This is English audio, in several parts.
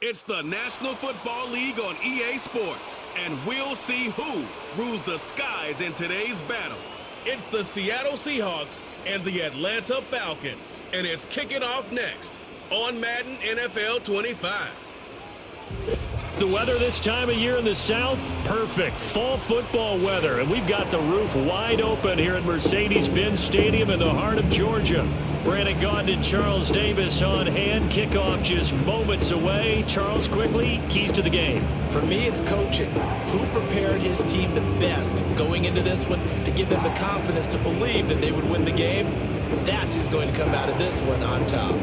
It's the National Football League on EA Sports, and we'll see who rules the skies in today's battle. It's the Seattle Seahawks and the Atlanta Falcons, and it's kicking off next on Madden NFL 25. The weather this time of year in the South, perfect. Fall football weather, and we've got the roof wide open here at Mercedes-Benz Stadium in the heart of Georgia. Brandon Gaudin and Charles Davis on hand. Kickoff just moments away. Charles, quickly, keys to the game. For me, it's coaching. Who prepared his team the best going into this one to give them the confidence to believe that they would win the game? That's who's going to come out of this one on top.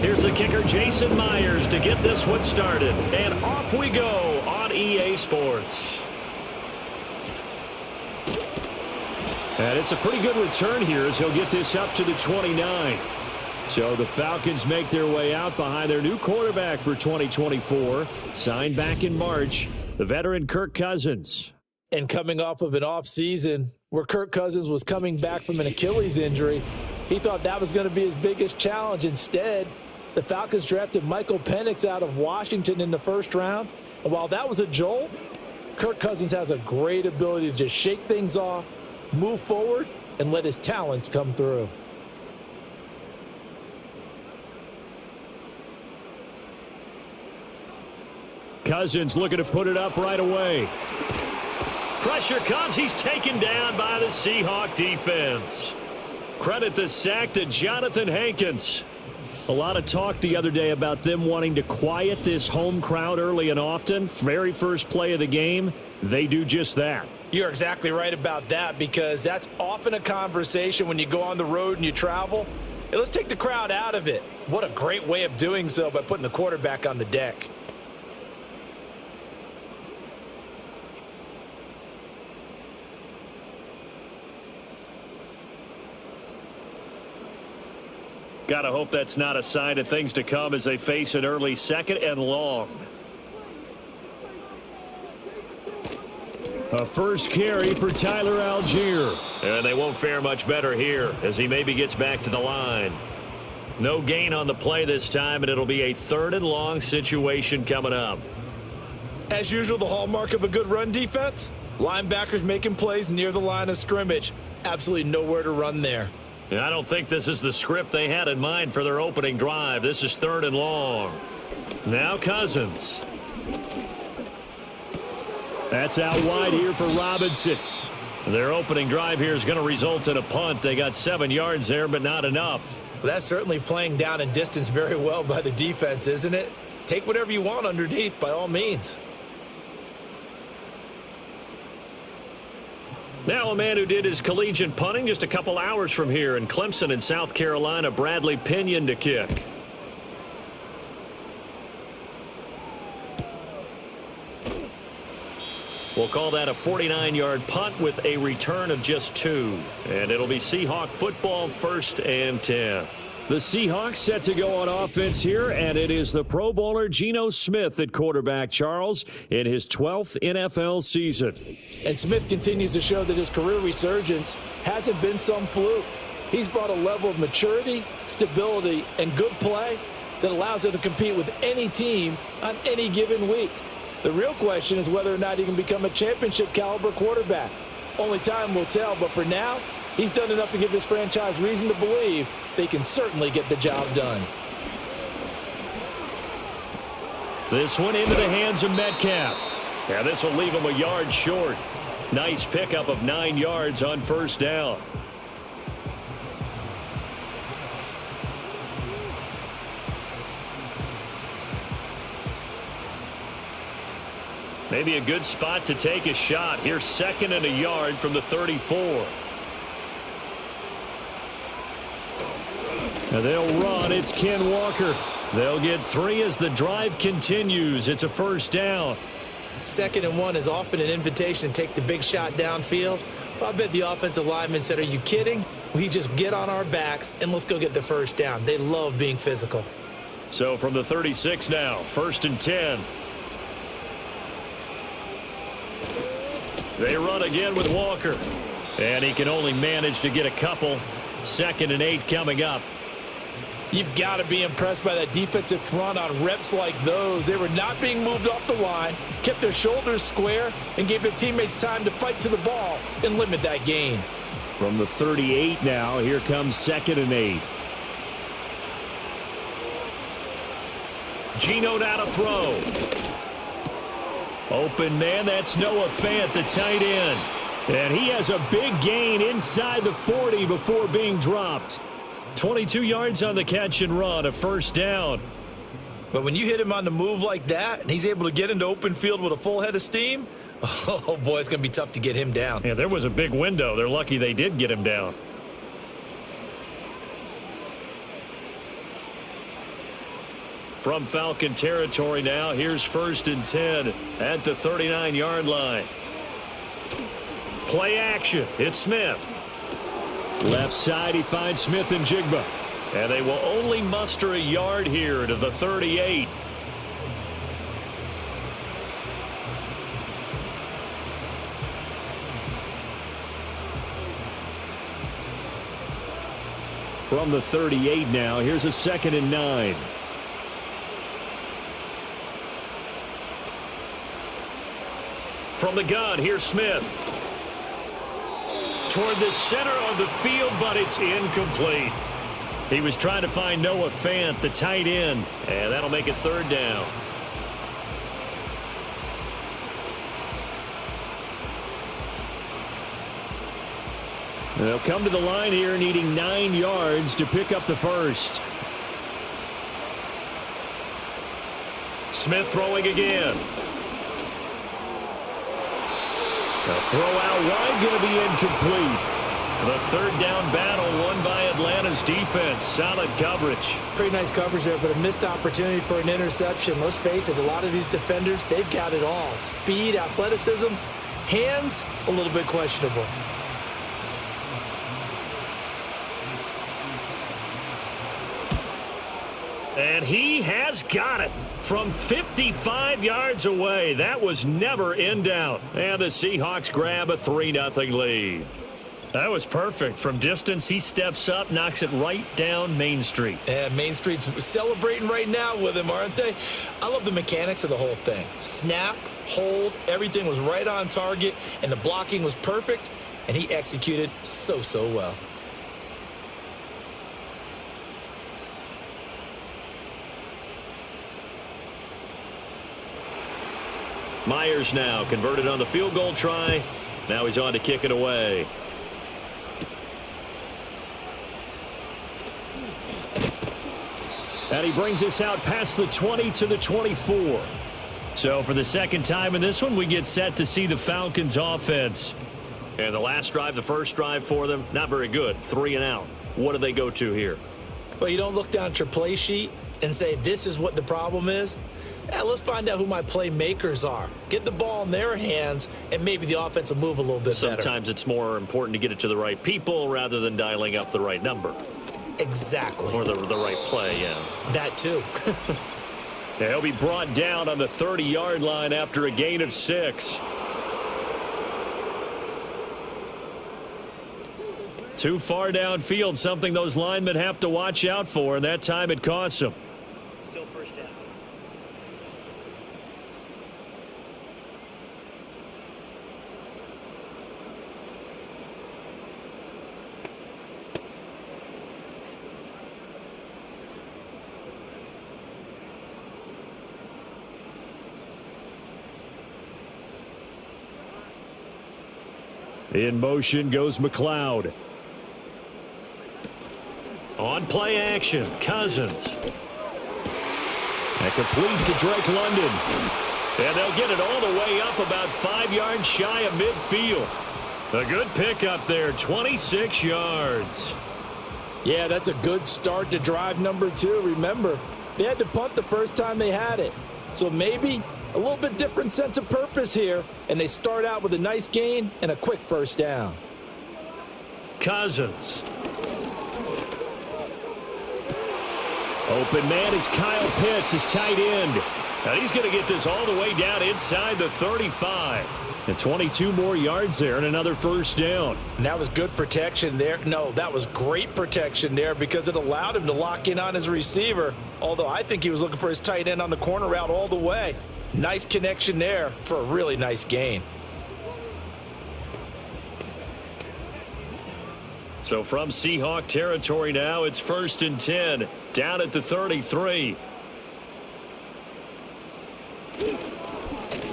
Here's the kicker, Jason Myers, to get this one started. And off we go on EA Sports. And it's a pretty good return here as he'll get this up to the 29. So the Falcons make their way out behind their new quarterback for 2024. Signed back in March, the veteran Kirk Cousins. And coming off of an offseason where Kirk Cousins was coming back from an Achilles injury, he thought that was going to be his biggest challenge. Instead, the Falcons drafted Michael Penix out of Washington in the first round. And while that was a jolt, Kirk Cousins has a great ability to just shake things off, move forward, and let his talents come through. Cousins looking to put it up right away. Pressure comes. He's taken down by the Seahawk defense. Credit the sack to Jonathan Hankins. A lot of talk the other day about them wanting to quiet this home crowd early and often. Very first play of the game, they do just that. You're exactly right about that, because that's often a conversation when you go on the road and you travel. Hey, let's take the crowd out of it. What a great way of doing so by putting the quarterback on the deck. Gotta hope that's not a sign of things to come as they face an early second and long. A first carry for Tyler Algier. And they won't fare much better here as he maybe gets back to the line. No gain on the play this time, and it'll be a third and long situation coming up. As usual, the hallmark of a good run defense, linebackers making plays near the line of scrimmage. Absolutely nowhere to run there. I don't think this is the script they had in mind for their opening drive. This is third and long. Now Cousins. That's out wide here for Robinson. Their opening drive here is going to result in a punt. They got 7 yards there, but not enough. Well, that's certainly playing down in distance very well by the defense, isn't it? Take whatever you want underneath, by all means. Now a man who did his collegiate punting just a couple hours from here in Clemson in South Carolina, Bradley Pinion to kick. We'll call that a 49-yard punt with a return of just 2. And it'll be Seahawk football, 1st and 10. The Seahawks set to go on offense here, and it is the Pro Bowler Geno Smith at quarterback, Charles, in his 12th NFL season. And Smith continues to show that his career resurgence hasn't been some fluke. He's brought a level of maturity, stability, and good play that allows him to compete with any team on any given week. The real question is whether or not he can become a championship caliber quarterback. Only time will tell, but for now, he's done enough to give this franchise reason to believe they can certainly get the job done. This one into the hands of Metcalf. Yeah, this will leave him a yard short. Nice pickup of 9 yards on first down. Maybe a good spot to take a shot. Here's 2nd and a yard from the 34. And they'll run. It's Ken Walker. They'll get 3 as the drive continues. It's a first down. 2nd and 1 is often an invitation to take the big shot downfield. Well, I bet the offensive lineman said, are you kidding? We just get on our backs and let's go get the first down. They love being physical. So from the 36 now, 1st and 10. They run again with Walker. And he can only manage to get a couple. 2nd and 8 coming up. You've got to be impressed by that defensive front on reps like those. They were not being moved off the line, kept their shoulders square, and gave their teammates time to fight to the ball and limit that gain. From the 38 now, here comes 2nd and 8. Geno now to throw. Open man, that's Noah Fant, the tight end. And he has a big gain inside the 40 before being dropped. 22 yards on the catch and run, a 1st down. But when you hit him on the move like that, and he's able to get into open field with a full head of steam, oh boy, it's going to be tough to get him down. Yeah, there was a big window. They're lucky they did get him down. From Falcon territory now, here's 1st and 10 at the 39-yard line. Play action. It's Smith. Left side, he finds Smith and Jigba. And they will only muster a yard here to the 38. From the 38 now, here's a 2nd and 9. From the gun, here's Smith. Toward the center of the field, but it's incomplete. He was trying to find Noah Fant, the tight end, and that'll make it 3rd down. They'll come to the line here needing 9 yards to pick up the 1st. Smith throwing again. The throw out wide going to be incomplete. The 3rd down battle won by Atlanta's defense. Solid coverage. Pretty nice coverage there, but a missed opportunity for an interception. Let's face it, a lot of these defenders, they've got it all. Speed, athleticism, hands, a little bit questionable. And he has got it from 55 yards away. That was never in doubt. And the Seahawks grab a 3-0 lead. That was perfect. From distance, he steps up, knocks it right down Main Street. And Main Street's celebrating right now with him, aren't they? I love the mechanics of the whole thing. Snap, hold, everything was right on target, and the blocking was perfect, and he executed so well. Myers now converted on the field goal try. Now he's on to kick it away. And he brings us out past the 20 to the 24. So for the 2nd time in this one, we get set to see the Falcons offense. And the last drive, the first drive for them, not very good. 3 and out. What do they go to here? Well, you don't look down at your play sheet and say, this is what the problem is. Let's find out who my playmakers are. Get the ball in their hands, and maybe the offense will move a little bit better. Sometimes it's more important to get it to the right people rather than dialing up the right number. Exactly. Or the right play, yeah. That too. Yeah, he'll be brought down on the 30-yard line after a gain of 6. Too far downfield, something those linemen have to watch out for, and that time it costs them. Still 1st down. In motion goes McLeod. On play action, Cousins. And complete to Drake London. And they'll get it all the way up about 5 yards shy of midfield. A good pickup there, 26 yards. Yeah, that's a good start to drive number 2. Remember, they had to punt the first time they had it. So maybe A little bit different sense of purpose here, and they start out with a nice gain and a quick first down. Cousins. Open man is Kyle Pitts, his tight end. And he's going to get this all the way down inside the 35. And 22 more yards there and another first down. And that was good protection there. No, that was great protection there because it allowed him to lock in on his receiver. Although I think he was looking for his tight end on the corner route all the way. Nice connection there for a really nice gain. So from Seahawk territory now, it's 1st and 10. Down at the 33.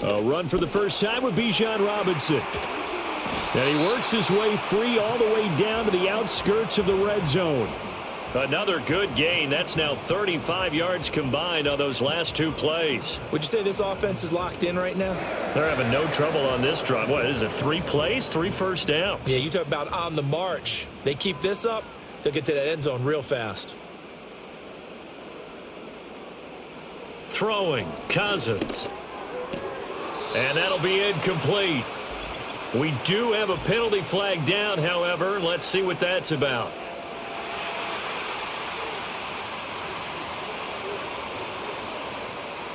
A run for the first time with Bijan Robinson. And he works his way free all the way down to the outskirts of the red zone. Another good gain. That's now 35 yards combined on those last two plays. Would you say this offense is locked in right now? They're having no trouble on this drive. What is it, 3 plays, 3 first downs? Yeah, you talk about on the march. They keep this up, they'll get to that end zone real fast. Throwing, Cousins. And that'll be incomplete. We do have a penalty flag down, however. Let's see what that's about.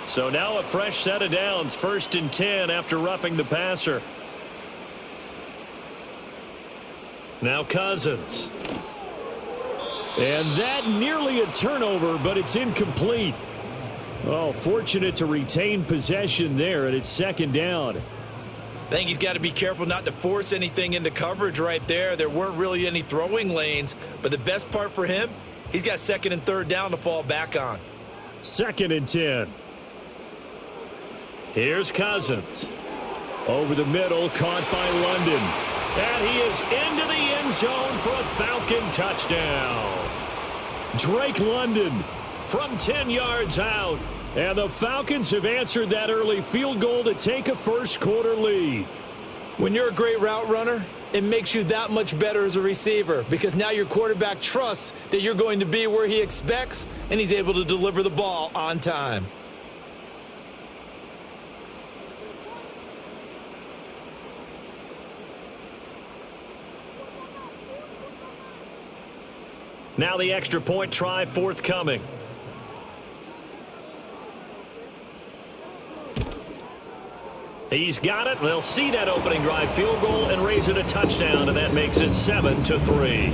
So now a fresh set of downs, 1st and 10 after roughing the passer. Now Cousins. And that nearly a turnover, but it's incomplete. Oh, fortunate to retain possession there, and it's 2nd down. I think he's got to be careful not to force anything into coverage right there. There weren't really any throwing lanes, but the best part for him, he's got 2nd and 3rd down to fall back on. 2nd and 10. Here's Cousins. Over the middle, caught by London. And he is into the end zone for a Falcon touchdown. Drake London from 10 yards out. And the Falcons have answered that early field goal to take a first-quarter lead. When you're a great route runner, it makes you that much better as a receiver because now your quarterback trusts that you're going to be where he expects, and he's able to deliver the ball on time. Now the extra point try forthcoming. He's got it. They'll see that opening drive field goal and raise it a touchdown, and that makes it 7-3.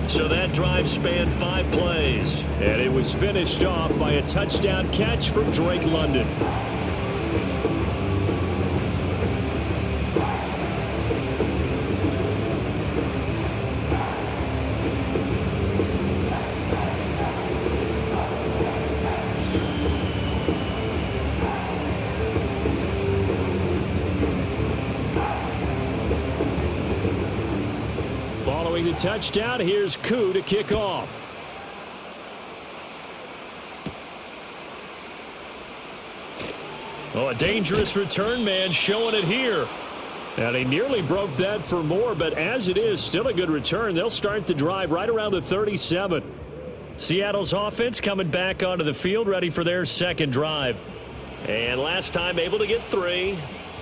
So that drive spanned 5 plays, and it was finished off by a touchdown catch from Drake London. The touchdown, here's Koo to kick off. Oh, a dangerous return man showing it here. And he nearly broke that for more, but as it is, still a good return. They'll start the drive right around the 37. Seattle's offense coming back onto the field, ready for their second drive. And last time able to get 3.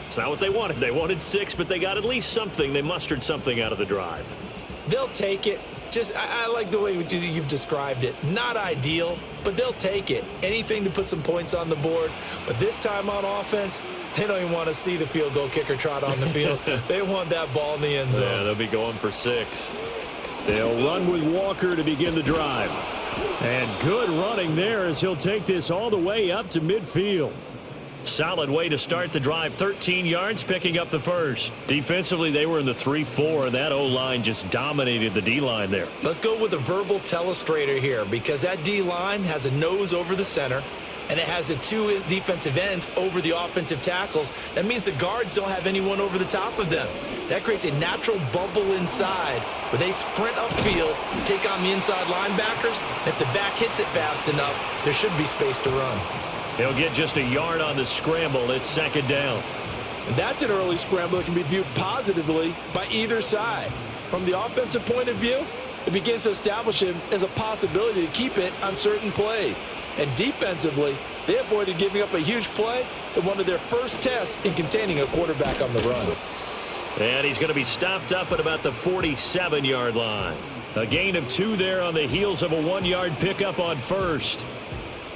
It's not what they wanted. They wanted 6, but they got at least something. They mustered something out of the drive. They'll take it. I like the way you've described it. Not ideal, but they'll take it. Anything to put some points on the board. But this time on offense, they don't even want to see the field goal kicker trot on the field. They want that ball in the end zone. Yeah, they'll be going for 6. They'll run with Walker to begin the drive. And good running there as he'll take this all the way up to midfield. Solid way to start the drive. 13 yards, picking up the first. Defensively, they were in the 3-4, and that O-line just dominated the D-line there. Let's go with a verbal telestrator here because that D-line has a nose over the center, and it has the 2 defensive ends over the offensive tackles. That means the guards don't have anyone over the top of them. That creates a natural bubble inside where they sprint upfield, take on the inside linebackers. If the back hits it fast enough, there should be space to run. He'll get just a yard on the scramble. It's 2nd down. And that's an early scramble that can be viewed positively by either side. From the offensive point of view, it begins to establish him as a possibility to keep it on certain plays. And defensively, they avoided giving up a huge play in one of their first tests in containing a quarterback on the run. And he's going to be stopped up at about the 47-yard line. A gain of 2 there on the heels of a 1-yard pickup on first.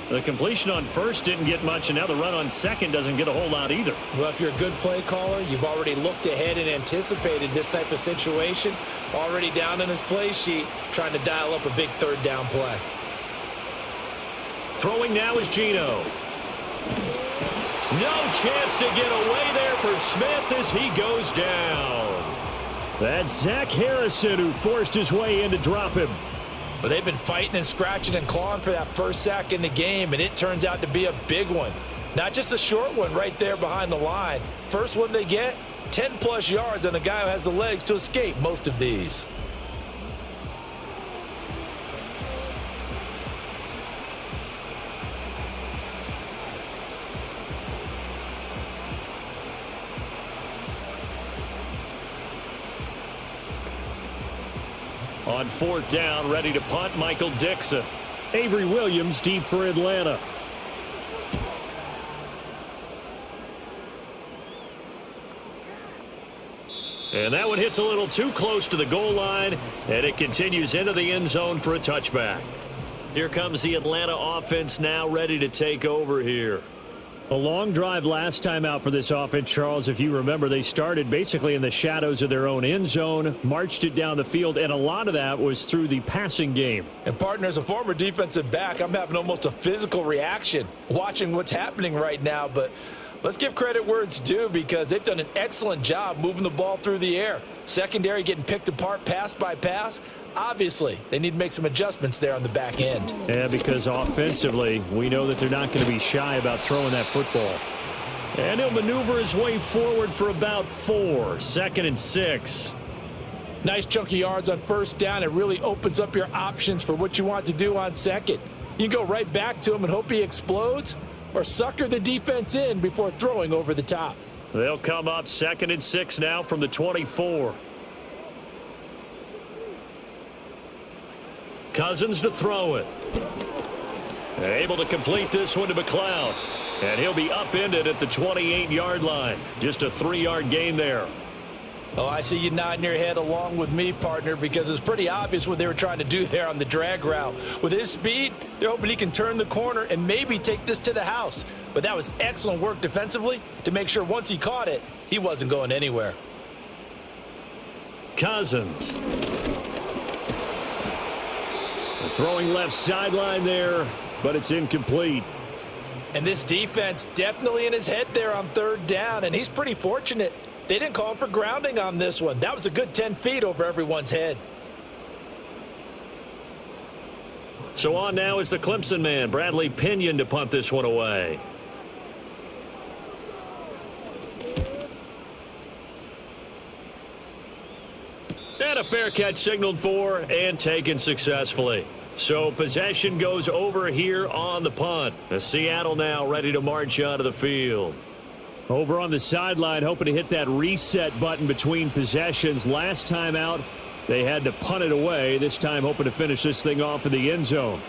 The completion on first didn't get much, and now the run on second doesn't get a whole lot either. Well, if you're a good play caller, you've already looked ahead and anticipated this type of situation. Already down on his play sheet, trying to dial up a big third down play. Throwing now is Geno. No chance to get away there for Smith as he goes down. That's Zach Harrison who forced his way in to drop him. But they've been fighting and scratching and clawing for that first sack in the game, and it turns out to be a big one. Not just a short one right there behind the line. First one they get, 10-plus yards on a guy who has the legs to escape most of these. On 4th down, ready to punt, Michael Dixon. Avery Williams deep for Atlanta. And that one hits a little too close to the goal line, and it continues into the end zone for a touchback. Here comes the Atlanta offense now ready to take over here. A long drive last time out for this offense, Charles. If you remember, they started basically in the shadows of their own end zone, marched it down the field, and a lot of that was through the passing game. And, partner, as a former defensive back, I'm having almost a physical reaction watching what's happening right now. But let's give credit where it's due because they've done an excellent job moving the ball through the air. Secondary getting picked apart pass by pass. Obviously, they need to make some adjustments there on the back end. Yeah, because offensively, we know that they're not going to be shy about throwing that football. And he'll maneuver his way forward for about 4. 2nd and 6. Nice chunky yards on first down. It really opens up your options for what you want to do on second. You can go right back to him and hope he explodes or sucker the defense in before throwing over the top. They'll come up 2nd and 6 now from the 24. Cousins to throw it. Able to complete this one to McLeod. And he'll be upended at the 28-yard line. Just a 3-yard gain there. Oh, I see you nodding your head along with me, partner, because it's pretty obvious what they were trying to do there on the drag route. With his speed, they're hoping he can turn the corner and maybe take this to the house. But that was excellent work defensively to make sure once he caught it, he wasn't going anywhere. Cousins. Throwing left sideline there, but it's incomplete. And this defense definitely in his head there on 3rd down, and he's pretty fortunate. They didn't call for grounding on this one. That was a good 10 feet over everyone's head. So on now is the Clemson man, Bradley Pinion, to punt this one away. And a fair catch signaled for and taken successfully. So possession goes over here on the punt. Seattle now ready to march out of the field. Over on the sideline, hoping to hit that reset button between possessions. Last time out, they had to punt it away. This time hoping to finish this thing off in the end zone.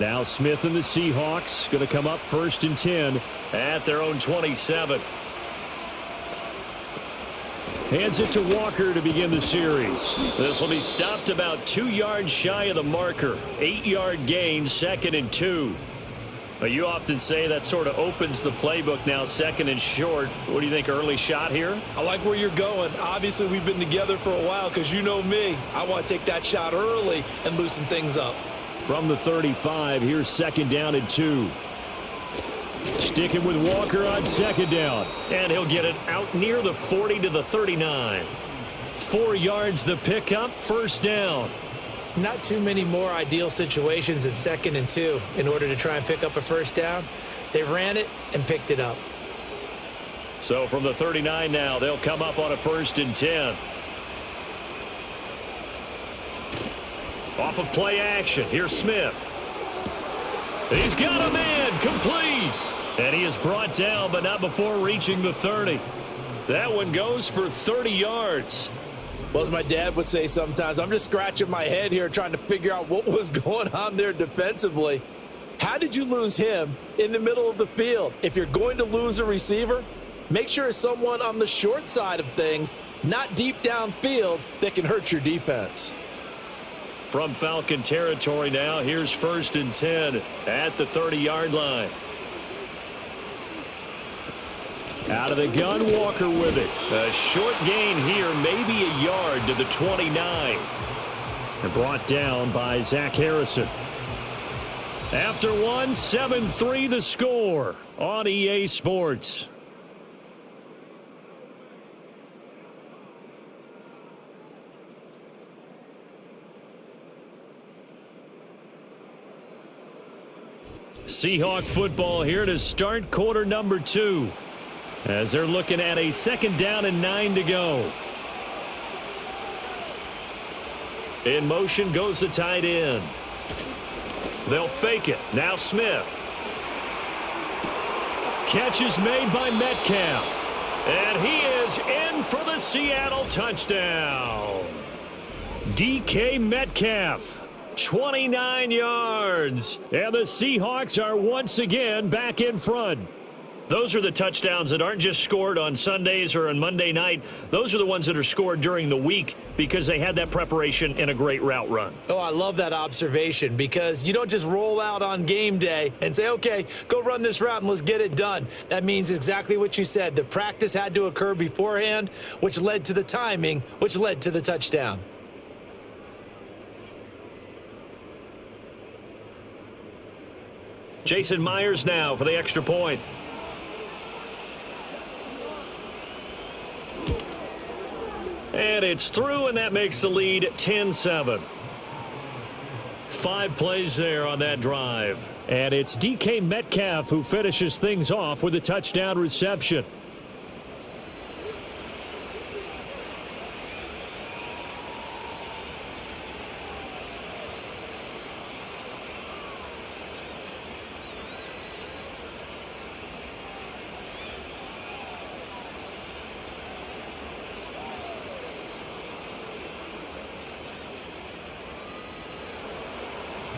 Now Smith and the Seahawks going to come up 1st and 10 at their own 27. Hands it to Walker to begin the series. This will be stopped about 2 yards shy of the marker. 8-yard gain, 2nd and 2. But you often say that sort of opens the playbook now, 2nd and short. What do you think, early shot here? I like where you're going. Obviously, we've been together for a while because you know me. I want to take that shot early and loosen things up. From the 35, here's 2nd down and 2. Sticking with Walker on 2nd down. And he'll get it out near the 40 to the 39. 4 yards the pickup, 1st down. Not too many more ideal situations in 2nd and 2 in order to try and pick up a 1st down. They ran it and picked it up. So from the 39 now, they'll come up on a 1st and 10. Off of play action, here's Smith. He's got a man, complete. And he is brought down, but not before reaching the 30. That one goes for 30 yards. Well, as my dad would say sometimes, I'm just scratching my head here trying to figure out what was going on there defensively. How did you lose him in the middle of the field? If you're going to lose a receiver, make sure it's someone on the short side of things, not deep downfield, that can hurt your defense. From Falcon territory now, here's 1st and 10 at the 30-yard line. Out of the gun, Walker with it. A short gain here, maybe a yard to the 29. And brought down by Zach Harrison. After one, 7-3 the score on EA Sports. Seahawk football here to start quarter number 2. As they're looking at a 2nd down and 9 to go. In motion goes the tight end. They'll fake it. Now Smith. Catch is made by Metcalf. And he is in for the Seattle touchdown. DK Metcalf. 29 yards. And the Seahawks are once again back in front. Those are the touchdowns that aren't just scored on Sundays or on Monday night. Those are the ones that are scored during the week because they had that preparation and a great route run. Oh, I love that observation because you don't just roll out on game day and say, okay, go run this route and let's get it done. That means exactly what you said. The practice had to occur beforehand, which led to the timing, which led to the touchdown. Jason Myers now for the extra point. And it's through, and that makes the lead 10-7. 5 plays there on that drive. And it's DK Metcalf who finishes things off with a touchdown reception.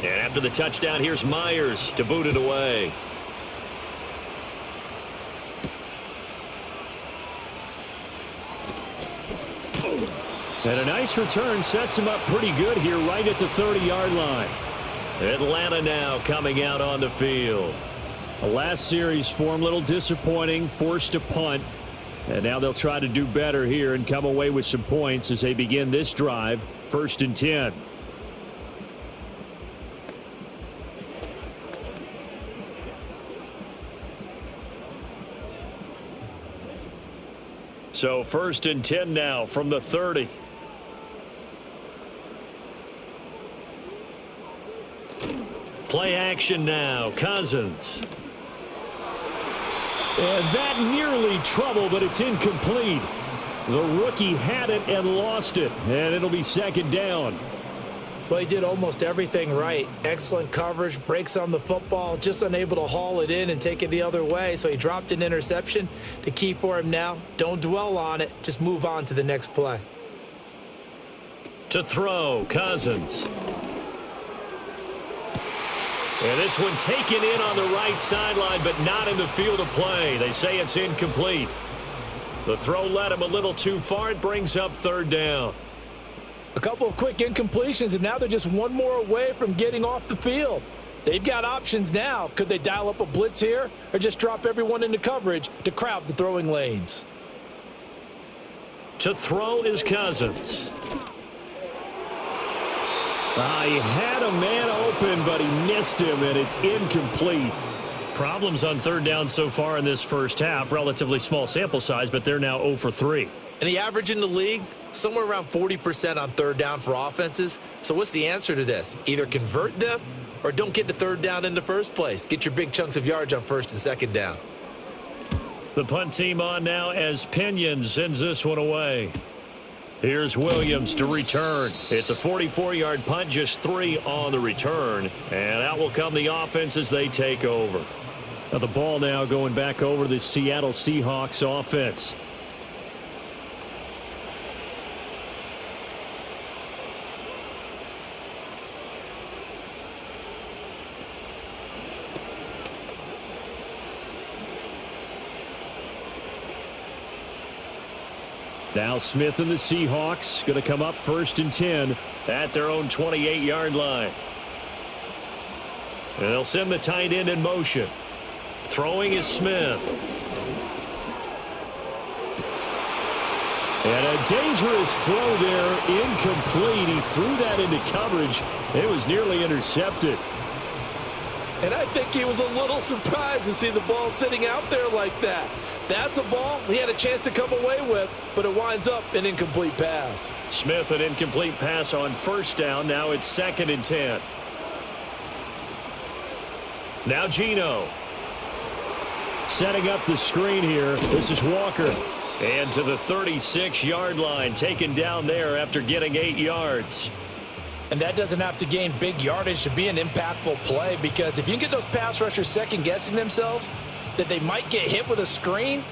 And after the touchdown, here's Myers to boot it away. And a nice return sets him up pretty good here right at the 30-yard line. Atlanta now coming out on the field. The last series form, a little disappointing, forced to punt. And now they'll try to do better here and come away with some points as they begin this drive, 1st and 10. So 1st and 10 now from the 30. Play action now. Cousins. And that nearly trouble, but it's incomplete. The rookie had it and lost it. And it'll be 2nd down. Well, he did almost everything right. Excellent coverage, breaks on the football, just unable to haul it in and take it the other way. So he dropped an interception. The key for him now, don't dwell on it. Just move on to the next play. To throw, Cousins. And this one taken in on the right sideline, but not in the field of play. They say it's incomplete. The throw led him a little too far. It brings up 3rd down. A couple of quick incompletions, and now they're just one more away from getting off the field. They've got options now. Could they dial up a blitz here or just drop everyone into coverage to crowd the throwing lanes? To throw is Cousins. He had a man open, but he missed him, and it's incomplete. Problems on 3rd down so far in this first half. Relatively small sample size, but they're now 0 for 3. And the average in the league, somewhere around 40% on 3rd down for offenses. So what's the answer to this? Either convert them or don't get to 3rd down in the first place. Get your big chunks of yards on 1st and 2nd down. The punt team on now as Pinion sends this one away. Here's Williams to return. It's a 44-yard punt, just 3 on the return. And out will come the offense as they take over. Now the ball now going back over to the Seattle Seahawks offense. Now Smith and the Seahawks going to come up 1st and 10 at their own 28-yard line. And they'll send the tight end in motion. Throwing is Smith. And a dangerous throw there, incomplete. He threw that into coverage. It was nearly intercepted. And I think he was a little surprised to see the ball sitting out there like that. That's a ball he had a chance to come away with, but it winds up an incomplete pass. Smith, an incomplete pass on 1st down. Now it's 2nd and 10. Now Geno. Setting up the screen here. This is Walker. And to the 36-yard line, taken down there after getting 8 yards. And that doesn't have to gain big yardage to be an impactful play, because if you can get those pass rushers second-guessing themselves that they might get hit with a screen,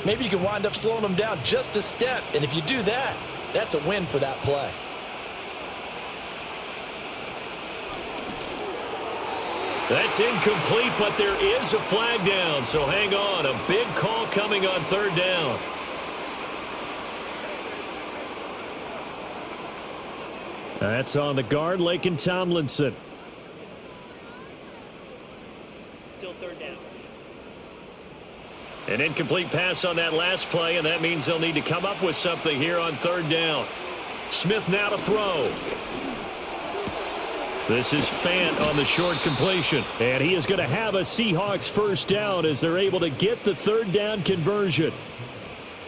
maybe you can wind up slowing them down just a step. And if you do that, that's a win for that play. That's incomplete, but there is a flag down, so hang on. A big call coming on 3rd down. That's on the guard, Laken Tomlinson. Still 3rd down. An incomplete pass on that last play, and that means they'll need to come up with something here on 3rd down. Smith now to throw. This is Fant on the short completion. And he is going to have a Seahawks 1st down as they're able to get the 3rd down conversion.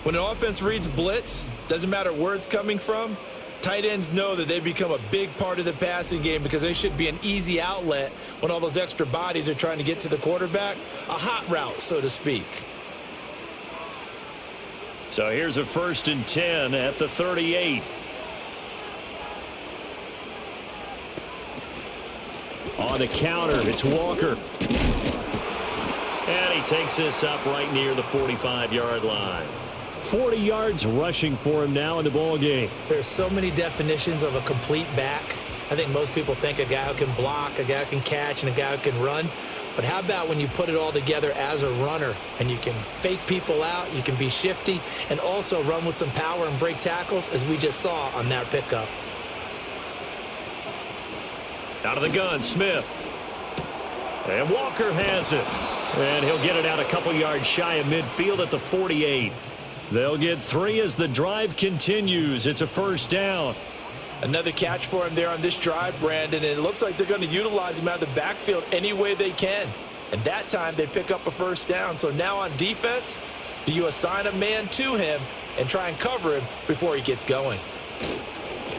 When an offense reads blitz, doesn't matter where it's coming from, tight ends know that they become a big part of the passing game because they should be an easy outlet when all those extra bodies are trying to get to the quarterback. A hot route, so to speak. So here's a 1st and 10 at the 38. On the counter, it's Walker. And he takes this up right near the 45-yard line. 40 yards rushing for him now in the ball game. There's so many definitions of a complete back. I think most people think a guy who can block, a guy who can catch, and a guy who can run. But how about when you put it all together as a runner and you can fake people out, you can be shifty, and also run with some power and break tackles, as we just saw on that pickup. Out of the gun, Smith. And Walker has it. And he'll get it out a couple yards shy of midfield at the 48. They'll get 3 as the drive continues. It's a 1st down. Another catch for him there on this drive, Brandon, and it looks like they're going to utilize him out of the backfield any way they can. And that time they pick up a 1st down. So now on defense, do you assign a man to him and try and cover him before he gets going?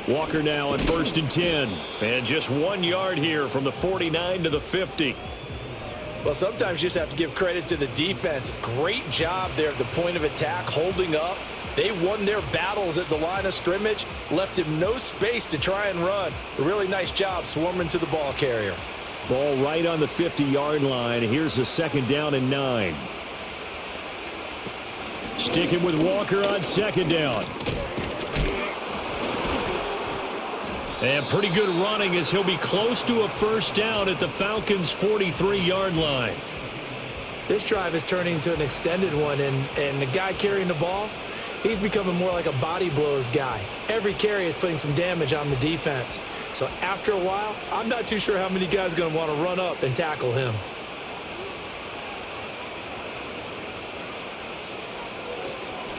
Walker now on 1st and 10. And just 1 yard here from the 49 to the 50. Well, sometimes you just have to give credit to the defense. Great job there at the point of attack, holding up. They won their battles at the line of scrimmage, left him no space to try and run. A really nice job swarming to the ball carrier. Ball right on the 50-yard line. Here's a 2nd down and 9. Sticking with Walker on 2nd down. And pretty good running as he'll be close to a 1st down at the Falcons' 43-yard line. This drive is turning into an extended one, and the guy carrying the ball, he's becoming more like a body blows guy. Every carry is putting some damage on the defense. So after a while, I'm not too sure how many guys are going to want to run up and tackle him.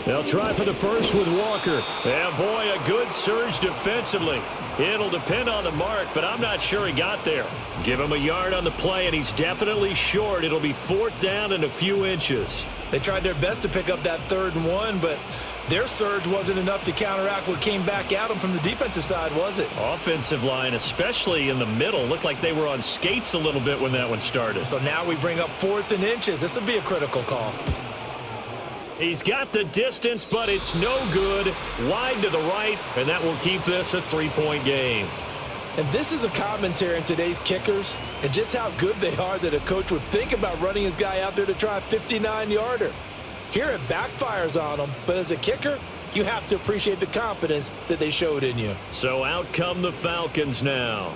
They'll try for the first with Walker. And boy, a good surge defensively. It'll depend on the mark, but I'm not sure he got there. Give him a yard on the play, and he's definitely short. It'll be 4th down and a few inches. They tried their best to pick up that 3rd and 1, but their surge wasn't enough to counteract what came back at them from the defensive side, was it? Offensive line, especially in the middle, looked like they were on skates a little bit when that one started. So now we bring up 4th and inches. This will be a critical call. He's got the distance, but it's no good. Wide to the right, and that will keep this a 3-point game. And this is a commentary in today's kickers and just how good they are that a coach would think about running his guy out there to try a 59-yarder. Here it backfires on him, but as a kicker, you have to appreciate the confidence that they showed in you. So out come the Falcons now.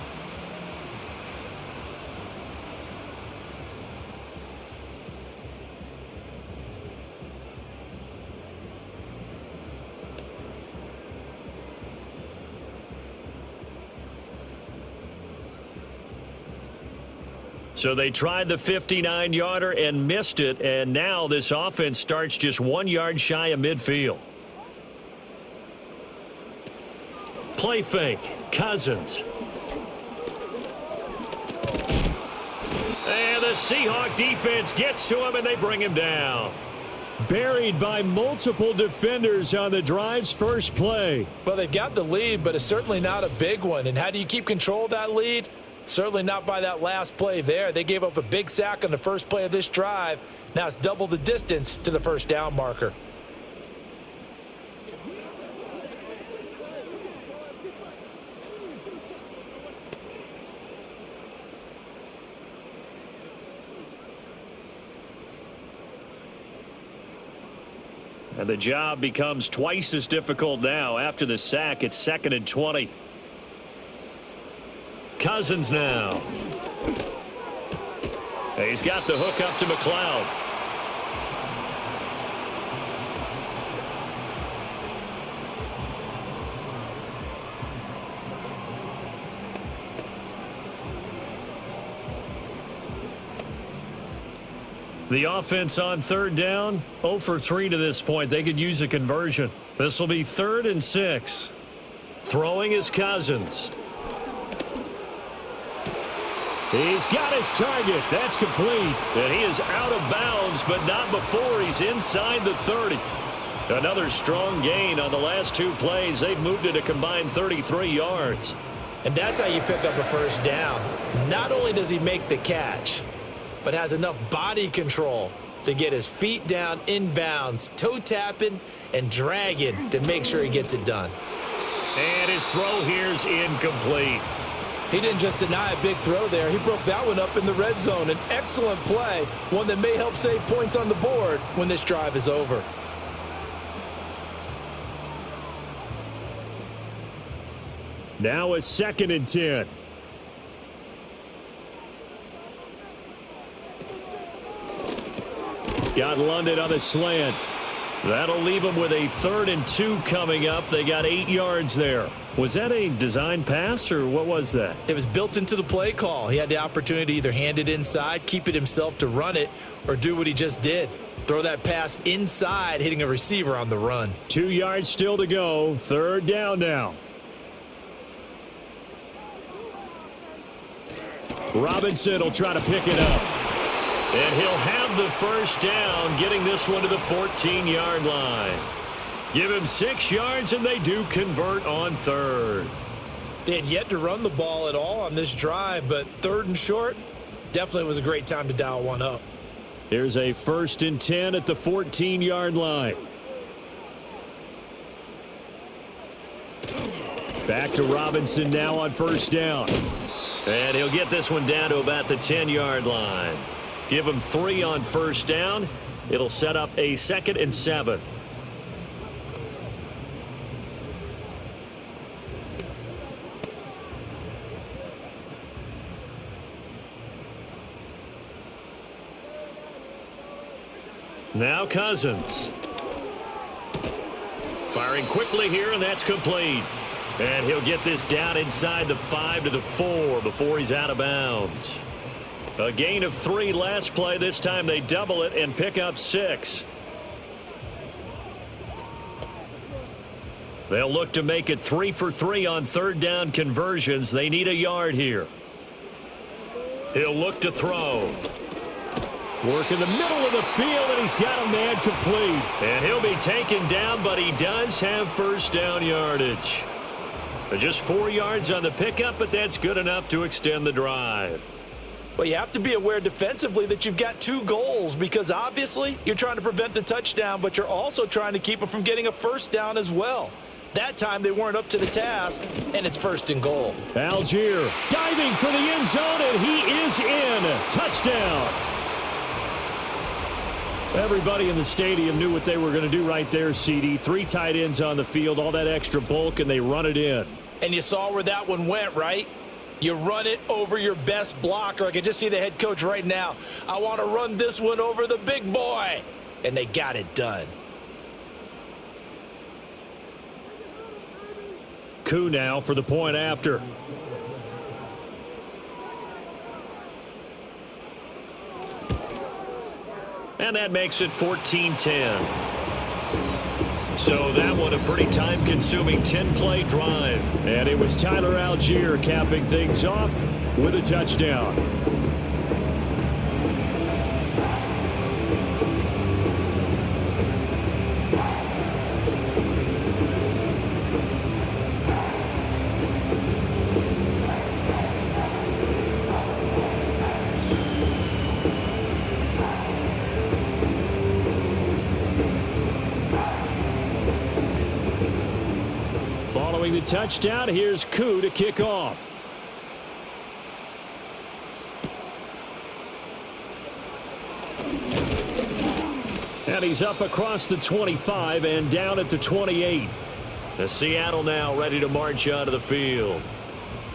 So they tried the 59-yarder and missed it, and now this offense starts just 1 yard shy of midfield. Play fake, Cousins. And the Seahawk defense gets to him, and they bring him down. Buried by multiple defenders on the drive's first play. Well, they've got the lead, but it's certainly not a big one. And how do you keep control of that lead? Certainly not by that last play there. They gave up a big sack on the first play of this drive. Now it's double the distance to the first down marker. And the job becomes twice as difficult now. After the sack, it's 2nd and 20. Cousins now. He's got the hook up to McLeod. The offense on 3rd down, 0 for 3 to this point. They could use a conversion. This will be 3rd and 6. Throwing is Cousins. He's got his target. That's complete. And he is out of bounds, but not before he's inside the 30. Another strong gain on the last 2 plays. They've moved it a combined 33 yards. And that's how you pick up a first down. Not only does he make the catch, but has enough body control to get his feet down inbounds, toe tapping and dragging to make sure he gets it done. And his throw here's incomplete. He didn't just deny a big throw there. He broke that one up in the red zone. An excellent play, one that may help save points on the board when this drive is over. Now it's 2nd and 10. Got London on the slant. That'll leave them with a 3rd and 2 coming up. They got 8 yards there. Was that a design pass, or what was that? It was built into the play call. He had the opportunity to either hand it inside, keep it himself to run it, or do what he just did. Throw that pass inside, hitting a receiver on the run. 2 yards still to go. 3rd down now. Robinson will try to pick it up. And he'll have the first down, getting this one to the 14-yard line. Give him 6 yards, and they do convert on 3rd. They had yet to run the ball at all on this drive, but 3rd and short, definitely was a great time to dial one up. Here's a 1st and 10 at the 14-yard line. Back to Robinson now on 1st down. And he'll get this one down to about the 10-yard line. Give him 3 on 1st down. It'll set up a 2nd and 7. Now Cousins. Firing quickly here, and that's complete. And he'll get this down inside the 5 to the 4 before he's out of bounds. A gain of 3 last play. This time they double it and pick up 6. They'll look to make it 3 for 3 on 3rd down conversions. They need a yard here. He'll look to throw. Work in the middle of the field, and he's got a man complete. And he'll be taken down, but he does have first down yardage. Just 4 yards on the pickup, but that's good enough to extend the drive. Well, you have to be aware defensively that you've got 2 goals, because obviously you're trying to prevent the touchdown, but you're also trying to keep it from getting a first down as well. That time they weren't up to the task, and it's 1st and goal. Algier diving for the end zone, and he is in. Touchdown. Everybody in the stadium knew what they were going to do right there, CD. 3 tight ends on the field, all that extra bulk, and they run it in. And you saw where that one went, right? You run it over your best blocker. I can just see the head coach right now. I want to run this one over the big boy. And they got it done. Koo now for the point after. And that makes it 14-10. So that one a pretty time-consuming 10-play drive. And it was Tyler Algier capping things off with a touchdown. Following the touchdown, here's Koo to kick off. And he's up across the 25 and down at the 28. The Seattle now ready to march onto the field.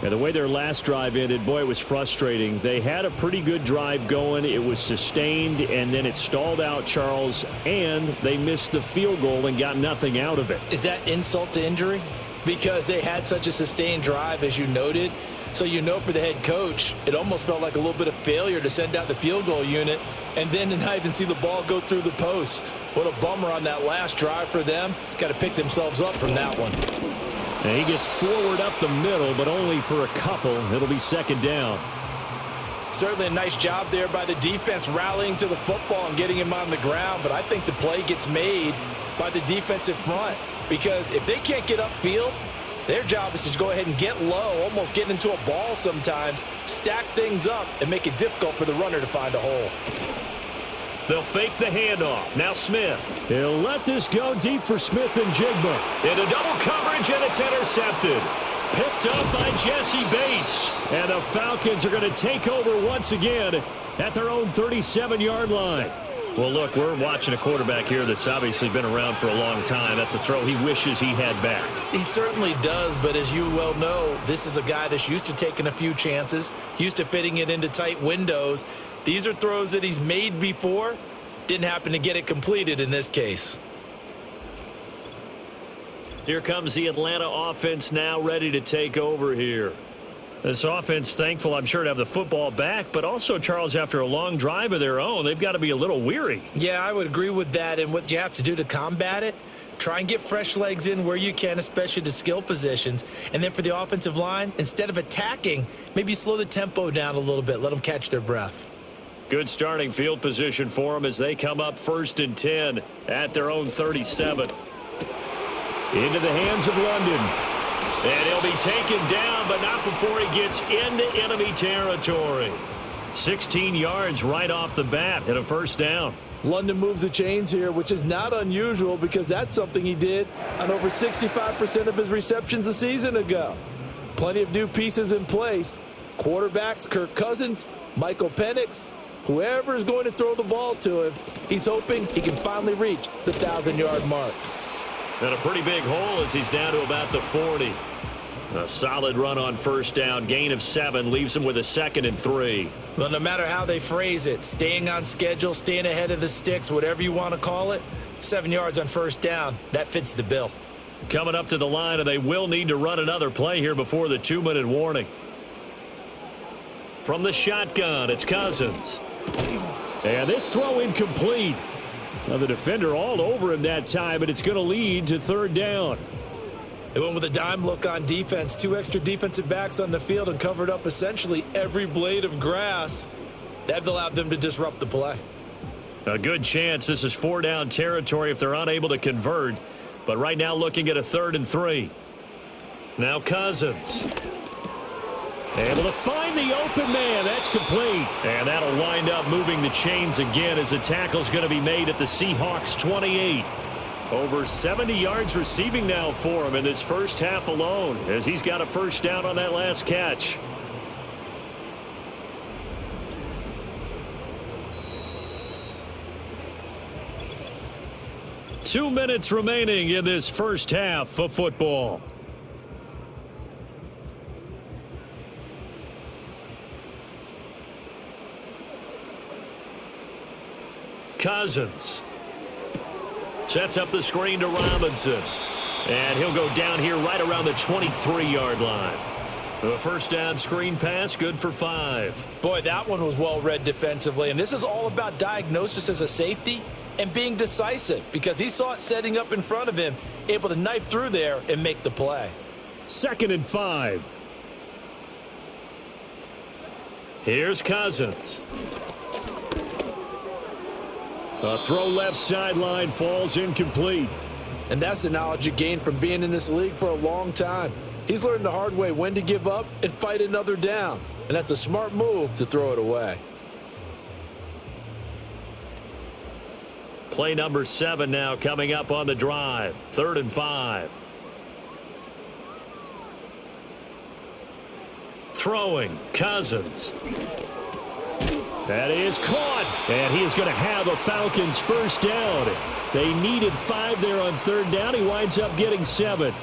And the way their last drive ended, boy, it was frustrating. They had a pretty good drive going. It was sustained, and then it stalled out, Charles, and they missed the field goal and got nothing out of it. Is that insult to injury? Because they had such a sustained drive, as you noted. So you know for the head coach, it almost felt like a little bit of failure to send out the field goal unit and then to not even see the ball go through the post. What a bummer on that last drive for them. Got to pick themselves up from that one. And he gets forward up the middle, but only for a couple. It'll be second down. Certainly a nice job there by the defense rallying to the football and getting him on the ground. But I think the play gets made by the defensive front. Because if they can't get upfield, their job is to go ahead and get low, almost get into a ball sometimes, stack things up, and make it difficult for the runner to find a hole. They'll fake the handoff. Now Smith. He'll let this go deep for Smith and Jigba. Into double coverage, and it's intercepted. Picked up by Jesse Bates. And the Falcons are going to take over once again at their own 37-yard line. Well, look, we're watching a quarterback here that's obviously been around for a long time. That's a throw he wishes he had back. He certainly does, but as you well know, this is a guy that's used to taking a few chances, used to fitting it into tight windows. These are throws that he's made before. Didn't happen to get it completed in this case. Here comes the Atlanta offense now ready to take over here. This offense, thankful, I'm sure, to have the football back, but also, Charles, after a long drive of their own, they've got to be a little weary. Yeah, I would agree with that, and what you have to do to combat it, try and get fresh legs in where you can, especially the skill positions. And then for the offensive line, instead of attacking, maybe slow the tempo down a little bit, let them catch their breath. Good starting field position for them as they come up 1st and 10 at their own 37. Into the hands of London. And he'll be taken down, but not before he gets into enemy territory. 16 yards right off the bat and a first down. London moves the chains here, which is not unusual because that's something he did on over 65% of his receptions a season ago. Plenty of new pieces in place. Quarterbacks, Kirk Cousins, Michael Penix, whoever is going to throw the ball to him, he's hoping he can finally reach the 1,000-yard mark. And a pretty big hole as he's down to about the 40. A solid run on first down. Gain of 7 leaves him with a 2nd and 3. Well, no matter how they phrase it, staying on schedule, staying ahead of the sticks, whatever you want to call it, 7 yards on first down, that fits the bill. Coming up to the line, and they will need to run another play here before the 2-minute warning. From the shotgun, it's Cousins. And this throw incomplete. Now the defender all over him that time, but it's going to lead to 3rd down. They went with a dime look on defense. 2 extra defensive backs on the field and covered up essentially every blade of grass. That allowed them to disrupt the play. A good chance this is 4-down territory if they're unable to convert. But right now looking at a 3rd and 3. Now Cousins. Able to find the open man. That's complete. And that'll wind up moving the chains again as the tackle's going to be made at the Seahawks 28. Over 70 yards receiving now for him in this first half alone as he's got a first down on that last catch. Two minutes remaining in this first half of football. Cousins sets up the screen to Robinson. And he'll go down here right around the 23-yard line. The first down screen pass, good for 5. Boy, that one was well read defensively, and this is all about diagnosis as a safety and being decisive because he saw it setting up in front of him, able to knife through there and make the play. 2nd and 5. Here's Cousins. A throw left sideline falls incomplete. And that's the knowledge you gain from being in this league for a long time. He's learned the hard way when to give up and fight another down. And that's a smart move to throw it away. Play number 7 now coming up on the drive. 3rd and 5. Throwing, Cousins. That is caught. And he is going to have a Falcons first down. They needed 5 there on 3rd down. He winds up getting 7.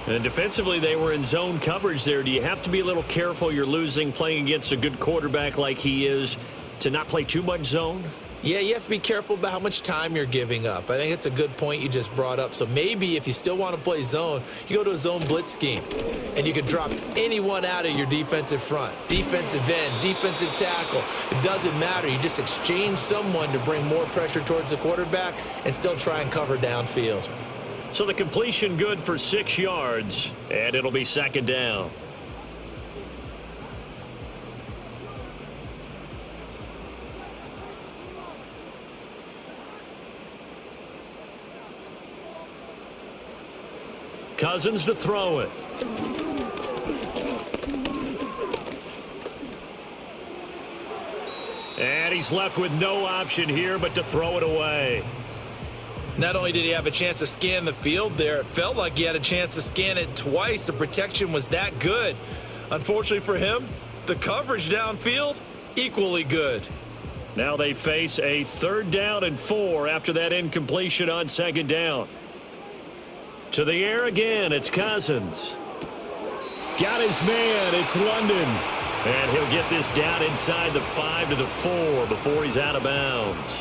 And defensively, they were in zone coverage there. Do you have to be a little careful? You're losing playing against a good quarterback like he is to not play too much zone? Yeah, you have to be careful about how much time you're giving up. I think it's a good point you just brought up. So maybe if you still want to play zone, you go to a zone blitz scheme. And you can drop anyone out of your defensive front. Defensive end, defensive tackle. It doesn't matter. You just exchange someone to bring more pressure towards the quarterback and still try and cover downfield. So the completion good for 6 yards, and it'll be 2nd down. Cousins to throw it. And he's left with no option here but to throw it away. Not only did he have a chance to scan the field there, it felt like he had a chance to scan it twice. The protection was that good. Unfortunately for him, the coverage downfield, equally good. Now they face a 3rd down and 4 after that incompletion on 2nd down. To the air again, it's Cousins. Got his man, it's London. And he'll get this down inside the 5 to the 4 before he's out of bounds.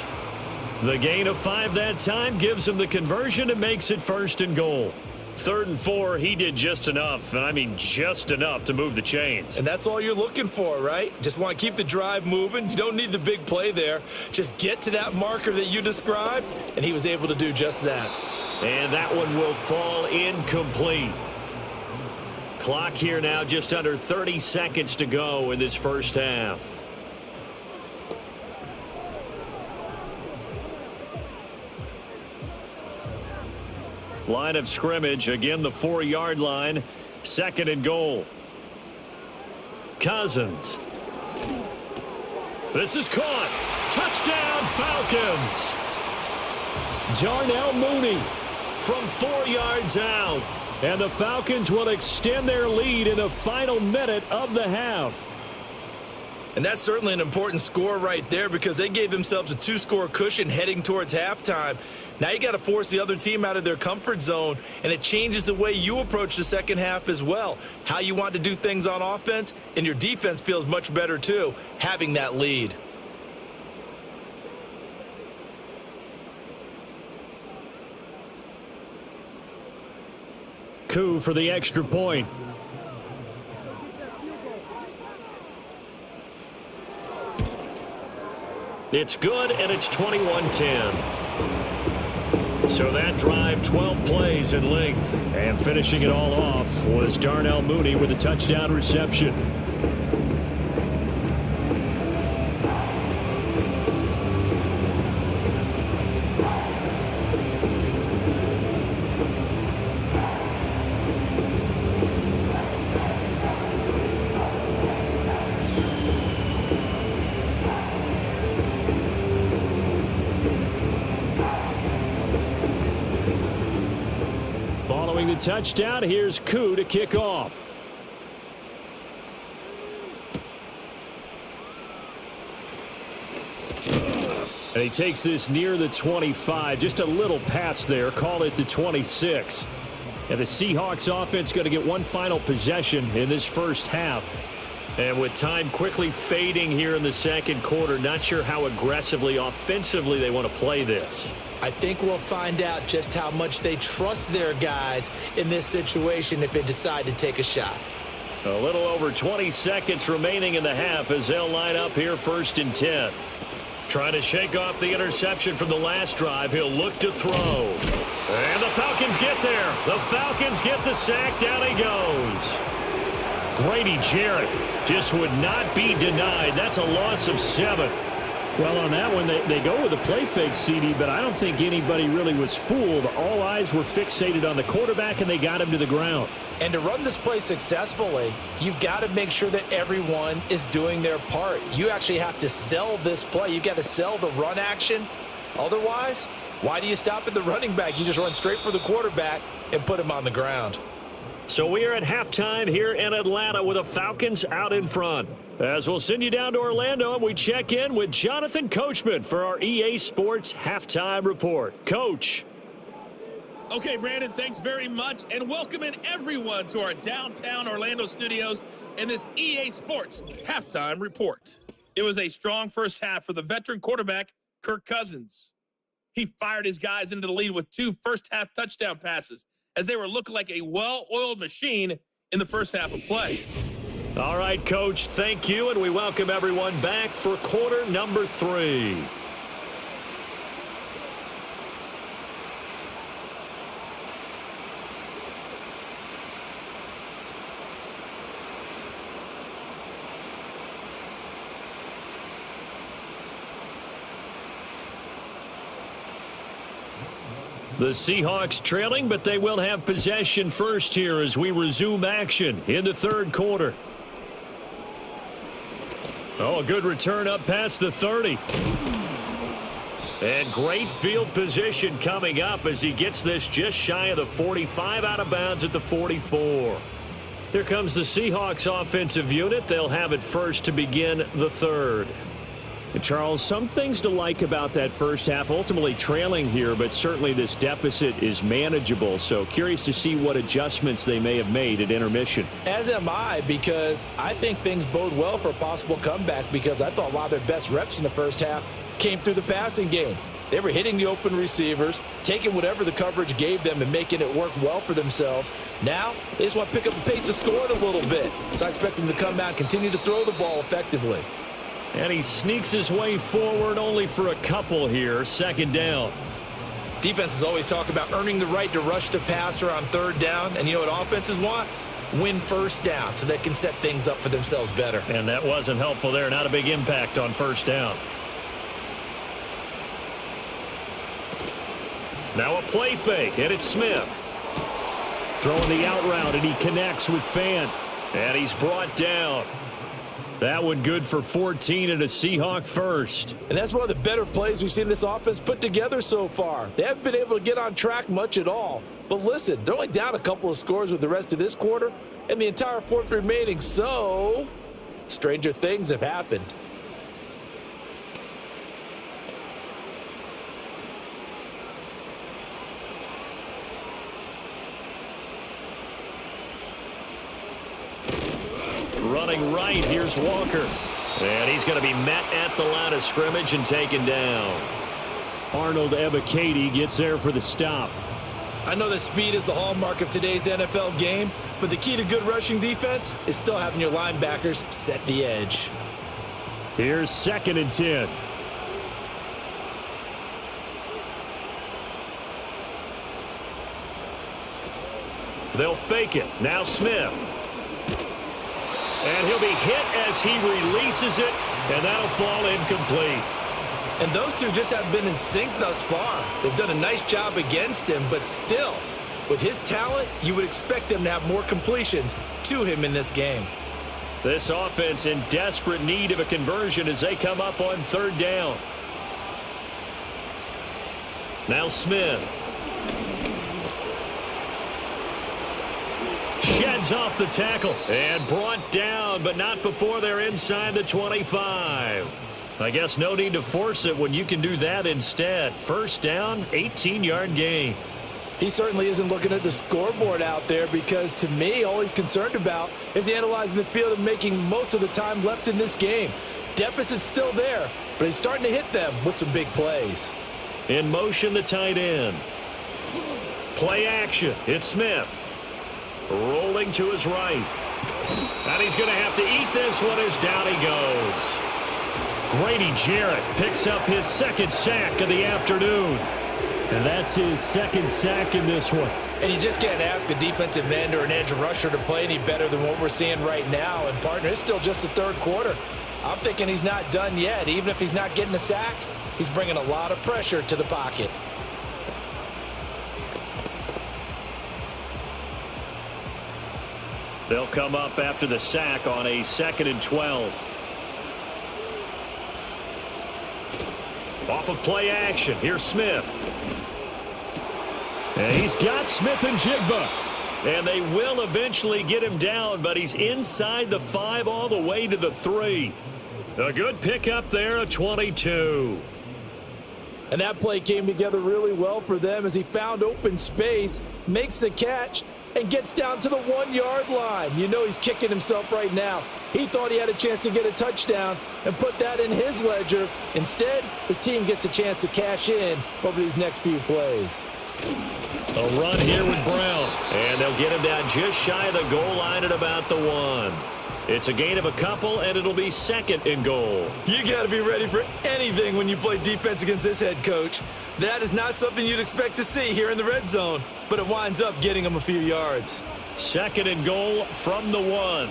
The gain of 5 that time gives him the conversion and makes it 1st and goal. 3rd and 4, he did just enough. I mean, just enough to move the chains. And that's all you're looking for, right? Just want to keep the drive moving. You don't need the big play there. Just get to that marker that you described, and he was able to do just that. And that one will fall incomplete. Clock here now just under 30 seconds to go in this first half. Line of scrimmage, again the 4-yard line, 2nd and goal. Cousins. This is caught. Touchdown, Falcons. Darnell Mooney from 4 yards out. And the Falcons will extend their lead in the final minute of the half. And that's certainly an important score right there because they gave themselves a 2-score cushion heading towards halftime. Now you got to force the other team out of their comfort zone, and it changes the way you approach the second half as well. How you want to do things on offense, and your defense feels much better too, having that lead. Coup for the extra point. It's good, and it's 21-10. So that drive, 12 plays in length. And finishing it all off was Darnell Mooney with a touchdown reception. Following the touchdown, here's Koo to kick off. And he takes this near the 25. Just a little pass there. Call it the 26. And the Seahawks offense going to get one final possession in this first half. And with time quickly fading here in the second quarter, not sure how aggressively, offensively they want to play this. I think we'll find out just how much they trust their guys in this situation if they decide to take a shot. A little over 20 seconds remaining in the half as they'll line up here 1st and 10. Trying to shake off the interception from the last drive. He'll look to throw. And the Falcons get there. The Falcons get the sack. Down he goes. Grady Jarrett just would not be denied. That's a loss of 7. Well, on that one, they go with a play fake, CD, but I don't think anybody really was fooled. All eyes were fixated on the quarterback, and they got him to the ground. And to run this play successfully, you've got to make sure that everyone is doing their part. You actually have to sell this play. You've got to sell the run action. Otherwise, why do you stop at the running back? You just run straight for the quarterback and put him on the ground. So we are at halftime here in Atlanta with the Falcons out in front. As we'll send you down to Orlando and we check in with Jonathan Coachman for our EA Sports Halftime Report. Coach. Okay, Brandon, thanks very much, and welcoming everyone to our downtown Orlando studios in this EA Sports Halftime Report. It was a strong first half for the veteran quarterback, Kirk Cousins. He fired his guys into the lead with 2 first-half touchdown passes as they were looking like a well-oiled machine in the first half of play. All right, Coach, thank you, and we welcome everyone back for quarter number 3. The Seahawks trailing, but they will have possession first here as we resume action in the 3rd quarter. Oh, a good return up past the 30. And great field position coming up as he gets this just shy of the 45, out of bounds at the 44. Here comes the Seahawks offensive unit. They'll have it first to begin the 3rd. Charles, some things to like about that first half, ultimately trailing here, but certainly this deficit is manageable. So curious to see what adjustments they may have made at intermission. As am I, because I think things bode well for a possible comeback, because I thought a lot of their best reps in the first half came through the passing game. They were hitting the open receivers, taking whatever the coverage gave them and making it work well for themselves. Now, they just want to pick up the pace of scoring a little bit. So I expect them to come out and continue to throw the ball effectively. And he sneaks his way forward only for a couple here. 2nd down. Defenses always talk about earning the right to rush the passer on 3rd down. And you know what offenses want? Win 1st down so they can set things up for themselves better. And that wasn't helpful there. Not a big impact on 1st down. Now a play fake, and it's Smith. Throwing the out route, and he connects with Fant. And he's brought down. That one good for 14 and a Seahawk first. And that's one of the better plays we've seen this offense put together so far. They haven't been able to get on track much at all. But listen, they're only down a couple of scores with the rest of this quarter and the entire 4th remaining. So, stranger things have happened. Running right, here's Walker. And he's going to be met at the line of scrimmage and taken down. Arnold Ebiketie gets there for the stop. I know that speed is the hallmark of today's NFL game, but the key to good rushing defense is still having your linebackers set the edge. Here's 2nd and 10. They'll fake it. Now Smith. And he'll be hit as he releases it, and that'll fall incomplete. And those two just haven't been in sync thus far. They've done a nice job against him, but still, with his talent, you would expect them to have more completions to him in this game. This offense in desperate need of a conversion as they come up on 3rd down. Now Smith. Sheds off the tackle and brought down, but not before they're inside the 25. I guess no need to force it when you can do that instead. 1st down, 18-yard gain. He certainly isn't looking at the scoreboard out there, because to me, all he's concerned about is analyzing the field and making most of the time left in this game. Deficit's still there, but he's starting to hit them with some big plays. In motion, the tight end. Play action. It's Smith. Rolling to his right. And he's going to have to eat this one as down he goes. Grady Jarrett picks up his second sack of the afternoon. And that's his second sack in this one. And you just can't ask a defensive end or an edge rusher to play any better than what we're seeing right now. And, partner, it's still just the third quarter. I'm thinking he's not done yet. Even if he's not getting a sack, he's bringing a lot of pressure to the pocket. They'll come up after the sack on a 2nd and 12. Off of play action. Here's Smith. And he's got Smith and Jigba. And they will eventually get him down, but he's inside the 5 all the way to the 3. A good pickup there, a 22. And that play came together really well for them as he found open space, makes the catch, and gets down to the 1-yard line. You know he's kicking himself right now. He thought he had a chance to get a touchdown and put that in his ledger. Instead, his team gets a chance to cash in over these next few plays. A run here with Brown. And they'll get him down just shy of the goal line at about the 1. It's a gain of a couple, and it'll be 2nd and goal. You got to be ready for anything when you play defense against this head coach. That is not something you'd expect to see here in the red zone, but it winds up getting him a few yards. 2nd and goal from the 1.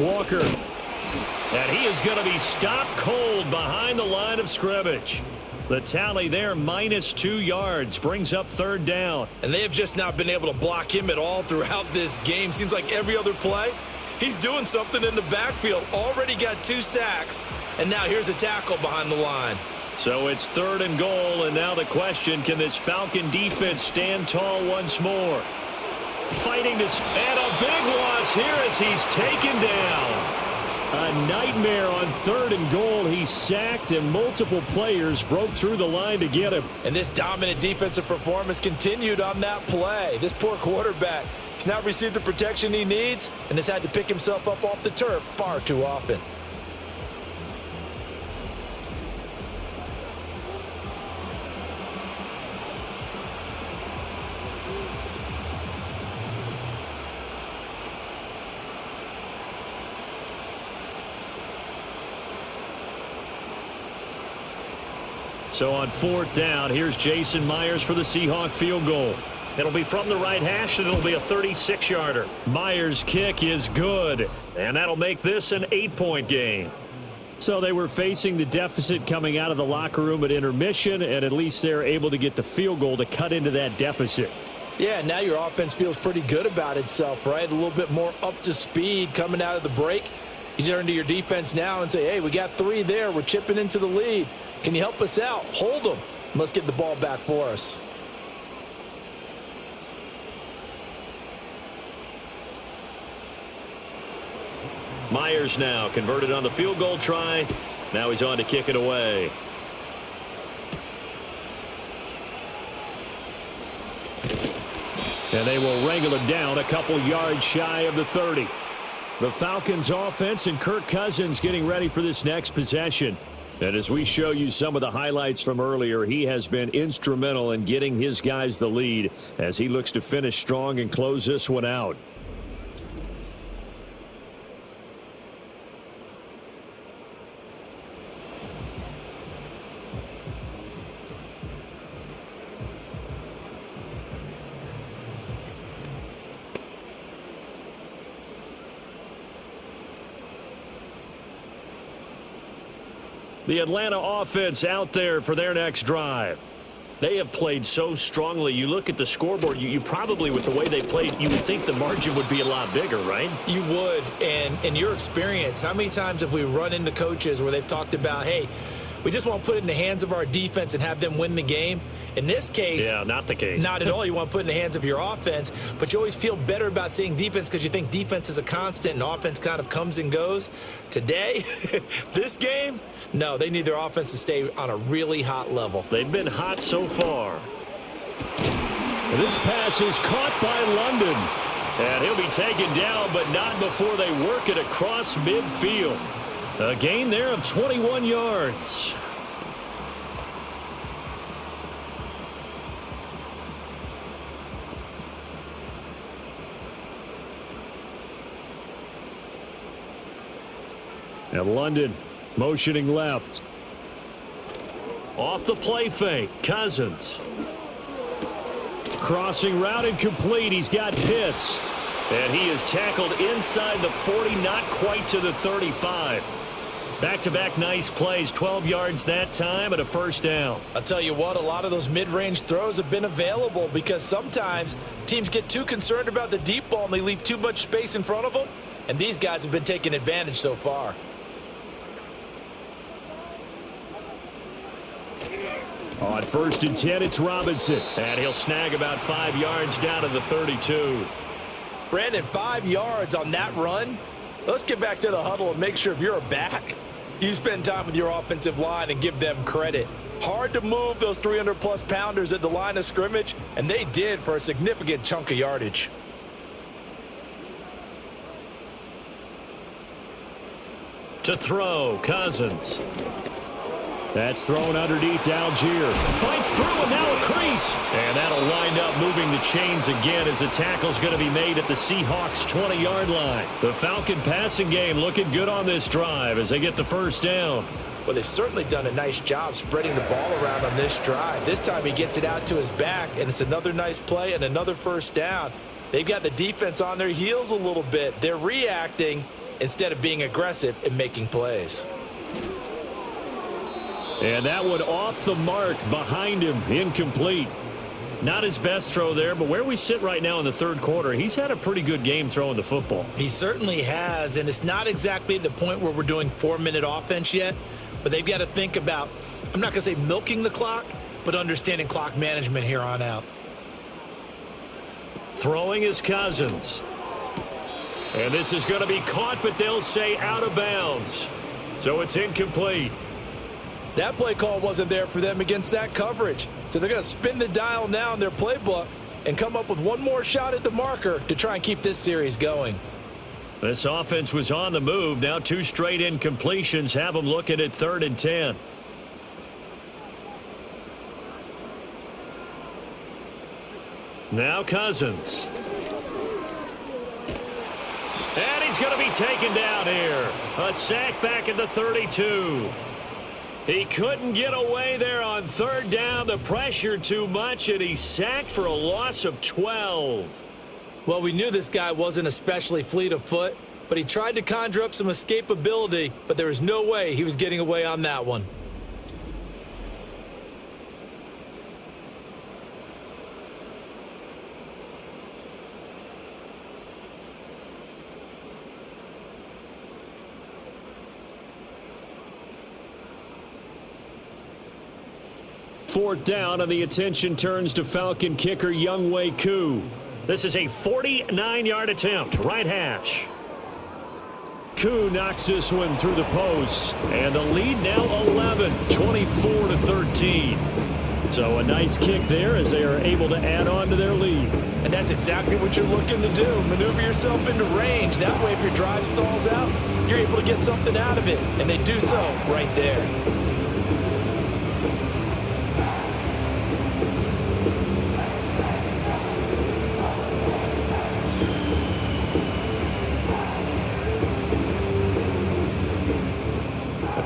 Walker. And he is going to be stopped cold behind the line of scrimmage. The tally there, -2 yards, brings up 3rd down. And they have just not been able to block him at all throughout this game. Seems like every other play, he's doing something in the backfield. Already got 2 sacks, and now here's a tackle behind the line. So it's 3rd and goal, and now the question, can this Falcon defense stand tall once more? Fighting to, and a big loss here as he's taken down. A nightmare on 3rd and goal. He's sacked, and multiple players broke through the line to get him. And this dominant defensive performance continued on that play. This poor quarterback, he's not received the protection he needs and has had to pick himself up off the turf far too often. So on 4th down, here's Jason Myers for the Seahawk field goal. It'll be from the right hash, and it'll be a 36-yarder. Myers' kick is good, and that'll make this an 8-point game. So they were facing the deficit coming out of the locker room at intermission, and at least they're able to get the field goal to cut into that deficit. Yeah, now your offense feels pretty good about itself, right? A little bit more up to speed coming out of the break. You turn to your defense now and say, hey, we got 3 there. We're chipping into the lead. Can you help us out? Hold them. Let's get the ball back for us. Myers now converted on the field goal try. Now he's on to kick it away. And they will wrangle it down a couple yards shy of the 30. The Falcons offense and Kirk Cousins getting ready for this next possession. And as we show you some of the highlights from earlier, he has been instrumental in getting his guys the lead as he looks to finish strong and close this one out. The Atlanta offense out there for their next drive. They have played so strongly. You look at the scoreboard, you probably, with the way they played, you would think the margin would be a lot bigger, right? You would. And in your experience, how many times have we run into coaches where they've talked about, hey, we just want to put it in the hands of our defense and have them win the game? In this case, yeah, not the case. Not at all. You want to put it in the hands of your offense, but you always feel better about seeing defense because you think defense is a constant and offense kind of comes and goes. Today, this game, no, they need their offense to stay on a really hot level. They've been hot so far. This pass is caught by London. And he'll be taken down, but not before they work it across midfield. A gain there of 21 yards. And London motioning left. Off the play fake, Cousins. Crossing route incomplete. He's got Pitts. And he is tackled inside the 40, not quite to the 35. Back-to-back nice plays, 12 yards that time and a first down. I'll tell you what, a lot of those mid-range throws have been available because sometimes teams get too concerned about the deep ball and they leave too much space in front of them. And these guys have been taking advantage so far. On 1st and 10, it's Robinson. And he'll snag about 5 yards down to the 32. Brandon, 5 yards on that run. Let's get back to the huddle and make sure if you're a back, you spend time with your offensive line and give them credit. Hard to move those 300-plus pounders at the line of scrimmage, and they did for a significant chunk of yardage. To throw, Cousins. That's thrown underneath to Algier. Fights through and now a crease. And that'll wind up moving the chains again as the tackle's going to be made at the Seahawks 20-yard line. The Falcon passing game looking good on this drive as they get the first down. Well, they've certainly done a nice job spreading the ball around on this drive. This time he gets it out to his back, and it's another nice play and another first down. They've got the defense on their heels a little bit. They're reacting instead of being aggressive and making plays. And that one off the mark behind him, incomplete. Not his best throw there, but where we sit right now in the third quarter, he's had a pretty good game throwing the football. He certainly has, and it's not exactly the point where we're doing 4-minute offense yet, but they've got to think about, I'm not going to say milking the clock, but understanding clock management here on out. Throwing is Cousins. And this is going to be caught, but they'll say out of bounds. So it's incomplete. That play call wasn't there for them against that coverage. So they're going to spin the dial now in their playbook and come up with one more shot at the marker to try and keep this series going. This offense was on the move. Now 2 straight incompletions have them looking at 3rd and 10. Now Cousins. And he's going to be taken down here. A sack back at the 32. He couldn't get away there on 3rd down. The pressure too much, and he's sacked for a loss of 12. Well, we knew this guy wasn't especially fleet of foot, but he tried to conjure up some escapability, but there was no way he was getting away on that one. Fourth down, and the attention turns to Falcon kicker Younghoe Koo. This is a 49-yard attempt, right hash. Koo knocks this one through the post, and the lead now 11, 24-13. So a nice kick there as they are able to add on to their lead. And that's exactly what you're looking to do. Maneuver yourself into range. That way, if your drive stalls out, you're able to get something out of it. And they do so right there.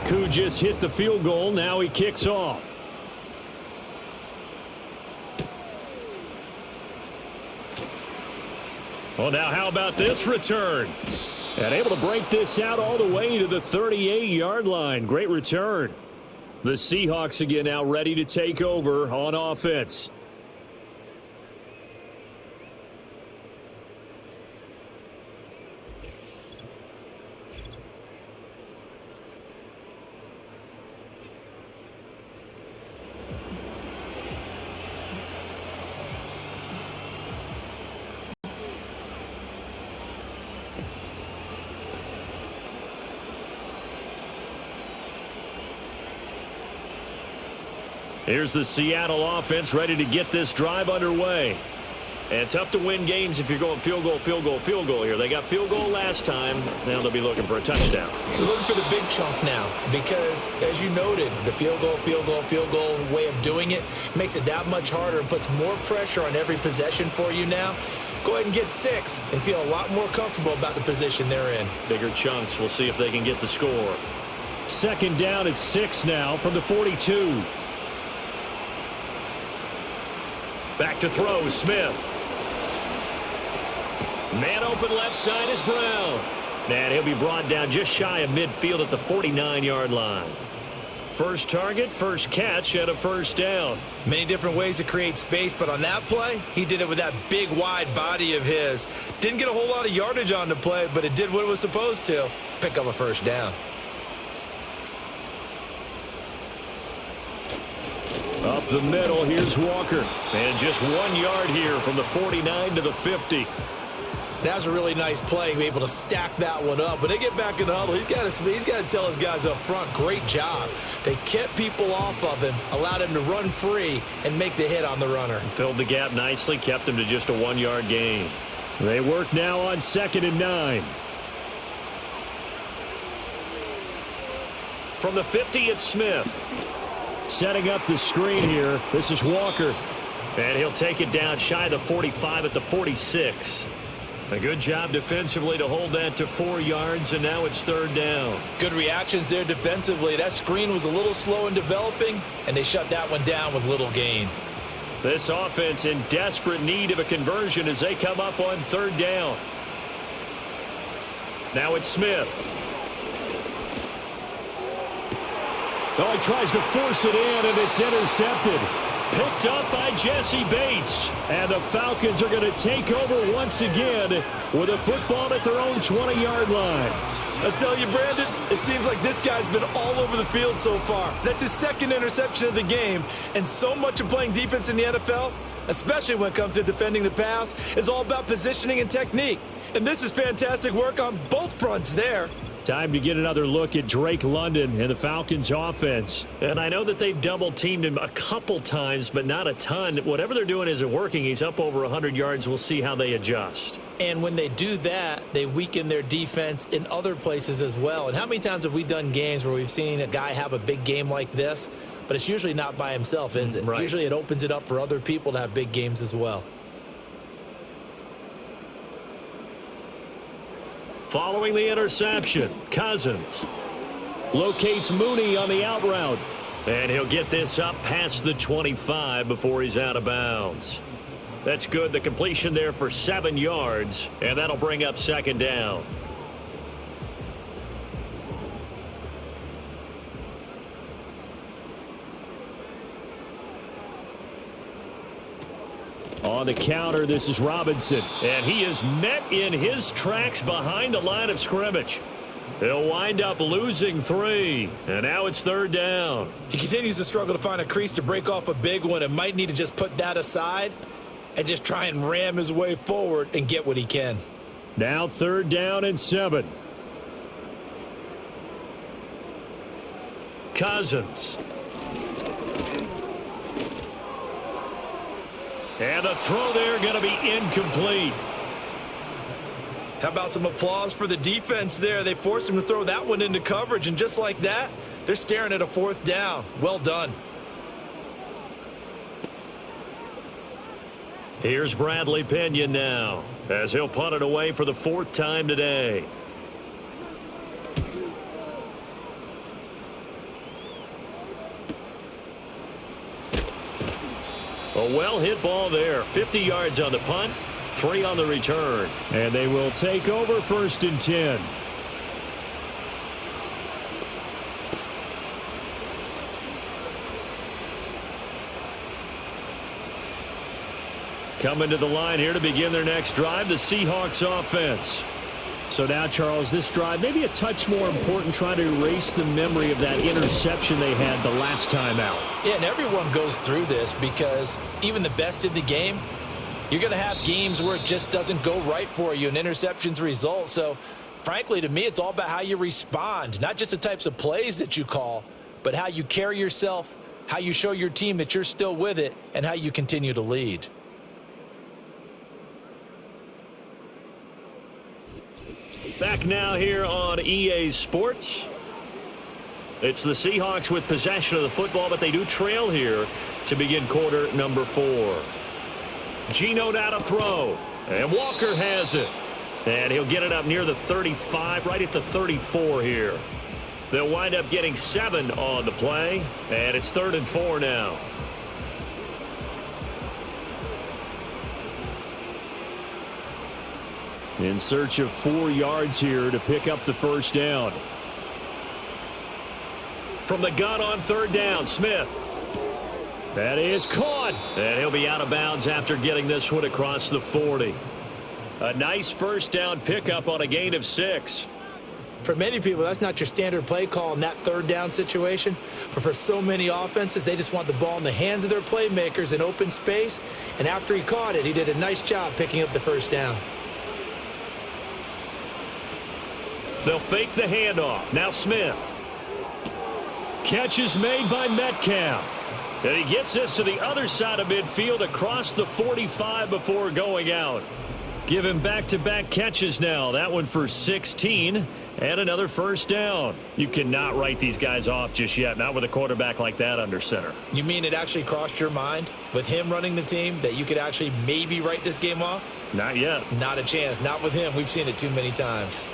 Koo just hit the field goal. Now he kicks off. Well, now how about this return? And able to break this out all the way to the 38-yard line. Great return. The Seahawks again now ready to take over on offense. Here's the Seattle offense ready to get this drive underway. And tough to win games if you're going field goal, field goal, field goal here. They got field goal last time. Now they'll be looking for a touchdown. They're looking for the big chunk now because, as you noted, the field goal way of doing it makes it that much harder and puts more pressure on every possession for you now. go ahead and get 6 and feel a lot more comfortable about the position they're in. Bigger chunks. We'll see if they can get the score. Second down at 6 now from the 42. Back to throw, Smith. Man open left side is Brown. And he'll be brought down just shy of midfield at the 49-yard line. First target, first catch, and a first down. Many different ways to create space, but on that play, he did it with that big, wide body of his. Didn't get a whole lot of yardage on the play, but it did what it was supposed to. Pick up a first down. Up the middle, here's Walker. And just 1 yard here from the 49 to the 50. That was a really nice play, able to stack that one up. When they get back in the huddle, he's got to tell his guys up front, great job. They kept people off of him, allowed him to run free and make the hit on the runner. Filled the gap nicely, kept him to just a 1 yard gain. They work now on 2nd and 9. From the 50, it's Smith. Setting up the screen here. This is Walker. And he'll take it down shy of the 45 at the 46. A good job defensively to hold that to 4 yards, and now it's third down. Good reactions there defensively. That screen was a little slow in developing, and they shut that one down with little gain. This offense in desperate need of a conversion as they come up on third down. Now it's Smith. Oh, he tries to force it in, and it's intercepted. Picked up by Jesse Bates. And the Falcons are going to take over once again with a football at their own 20-yard line. I tell you, Brandon, it seems like this guy's been all over the field so far. That's his second interception of the game. And so much of playing defense in the NFL, especially when it comes to defending the pass, is all about positioning and technique. And this is fantastic work on both fronts there. Time to get another look at Drake London and the Falcons offense. And I know that they've double-teamed him a couple times, but not a ton. Whatever they're doing isn't working. He's up over 100 yards. We'll see how they adjust. And when they do that, they weaken their defense in other places as well. And how many times have we done games where we've seen a guy have a big game like this, but it's usually not by himself, is it? Right. Usually it opens it up for other people to have big games as well. Following the interception, Cousins locates Mooney on the out route. And he'll get this up past the 25 before he's out of bounds. That's good. The completion there for 7 yards, and that'll bring up second down. On the counter, this is Robinson. And he is met in his tracks behind the line of scrimmage. He'll wind up losing 3. And now it's third down. He continues to struggle to find a crease to break off a big one and might need to just put that aside and just try and ram his way forward and get what he can. Now third down and 7. Cousins. And the throw there going to be incomplete. How about some applause for the defense there? They forced him to throw that one into coverage, and just like that, they're staring at a fourth down. Well done. Here's Bradley Pinion now, as he'll punt it away for the 4th time today. A well-hit ball there. 50 yards on the punt, 3 on the return. And they will take over 1st and 10. Coming to the line here to begin their next drive, the Seahawks offense. So now, Charles, this drive maybe a touch more important, trying to erase the memory of that interception they had the last time out. Yeah, and everyone goes through this because even the best in the game, you're going to have games where it just doesn't go right for you, and interceptions result. So, frankly, to me, it's all about how you respond, not just the types of plays that you call, but how you carry yourself, how you show your team that you're still with it, and how you continue to lead. Back now here on EA Sports. It's the Seahawks with possession of the football, but they do trail here to begin quarter number 4. Geno now to throw. And Walker has it. And he'll get it up near the 35, right at the 34 here. They'll wind up getting 7 on the play, and it's 3rd and 4 now. In search of 4 yards here to pick up the first down. From the gun on 3rd down, Smith. That is caught. And he'll be out of bounds after getting this one across the 40. A nice first down pickup on a gain of 6. For many people, that's not your standard play call in that 3rd down situation. But for so many offenses, they just want the ball in the hands of their playmakers in open space. And after he caught it, he did a nice job picking up the first down. They'll fake the handoff. Now Smith. Catch is made by Metcalf. And he gets this to the other side of midfield across the 45 before going out. Give him back-to-back catches now. That one for 16 and another first down. You cannot write these guys off just yet, not with a quarterback like that under center. You mean it actually crossed your mind with him running the team that you could actually maybe write this game off? Not yet. Not a chance. Not with him. We've seen it too many times.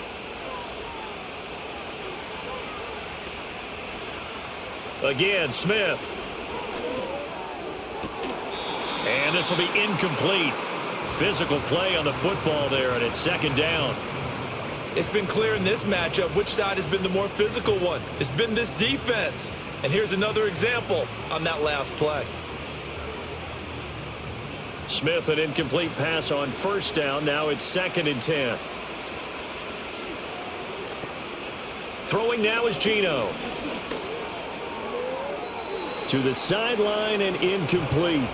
Again, Smith. And this will be incomplete. Physical play on the football there, and it's 2nd down. It's been clear in this matchup which side has been the more physical one. It's been this defense. And here's another example on that last play. Smith, an incomplete pass on 1st down. Now it's 2nd and 10. Throwing now is Geno. To the sideline and incomplete.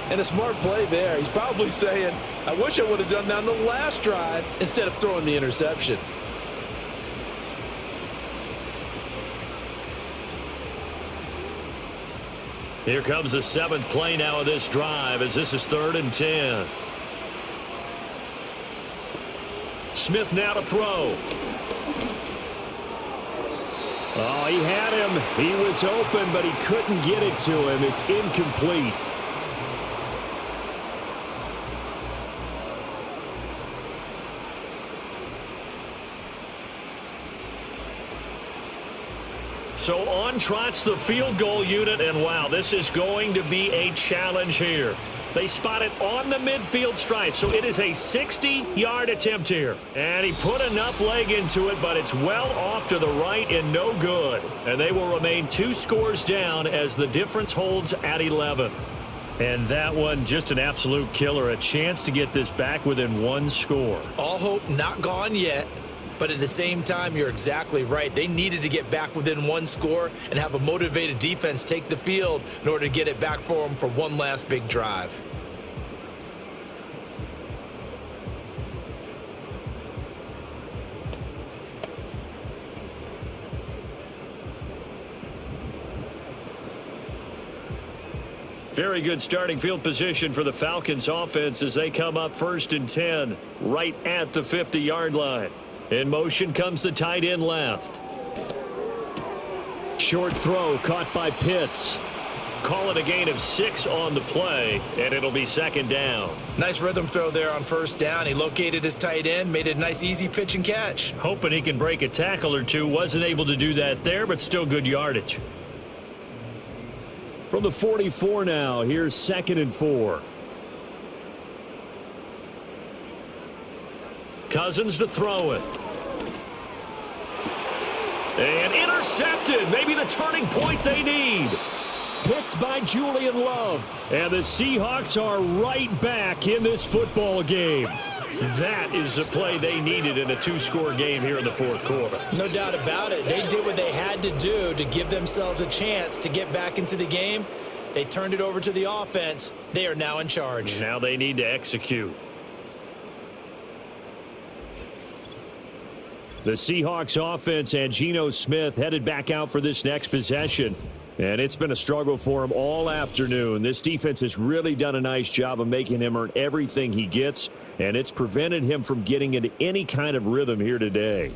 And a smart play there. He's probably saying, I wish I would have done that on the last drive instead of throwing the interception. Here comes the 7th play now of this drive as this is 3rd and 10. Smith now to throw. Oh, he had him. He was open, but he couldn't get it to him. It's incomplete. So on trots the field goal unit, and wow, this is going to be a challenge here. They spot it on the midfield stripe, so it is a 60-yard attempt here. And he put enough leg into it, but it's well off to the right and no good. And they will remain 2 scores down as the difference holds at 11. And that one, just an absolute killer. A chance to get this back within 1 score. All hope not gone yet. But at the same time, you're exactly right. They needed to get back within 1 score and have a motivated defense take the field in order to get it back for them for one last big drive. Very good starting field position for the Falcons offense as they come up 1st and 10 right at the 50-yard line. In motion comes the tight end left. Short throw caught by Pitts. Call it a gain of 6 on the play, and it'll be 2nd down. Nice rhythm throw there on 1st down. He located his tight end, made it a nice easy pitch and catch. Hoping he can break a tackle or two. Wasn't able to do that there, but still good yardage. From the 44 now, here's 2nd and 4. Cousins to throw it. And intercepted. Maybe the turning point they need. Picked by Julian Love. And the Seahawks are right back in this football game. That is the play they needed in a 2-score game here in the 4th quarter. No doubt about it. They did what they had to do to give themselves a chance to get back into the game. They turned it over to the offense. They are now in charge. Now they need to execute. The Seahawks offense and Geno Smith headed back out for this next possession. And it's been a struggle for him all afternoon. This defense has really done a nice job of making him earn everything he gets. And it's prevented him from getting into any kind of rhythm here today.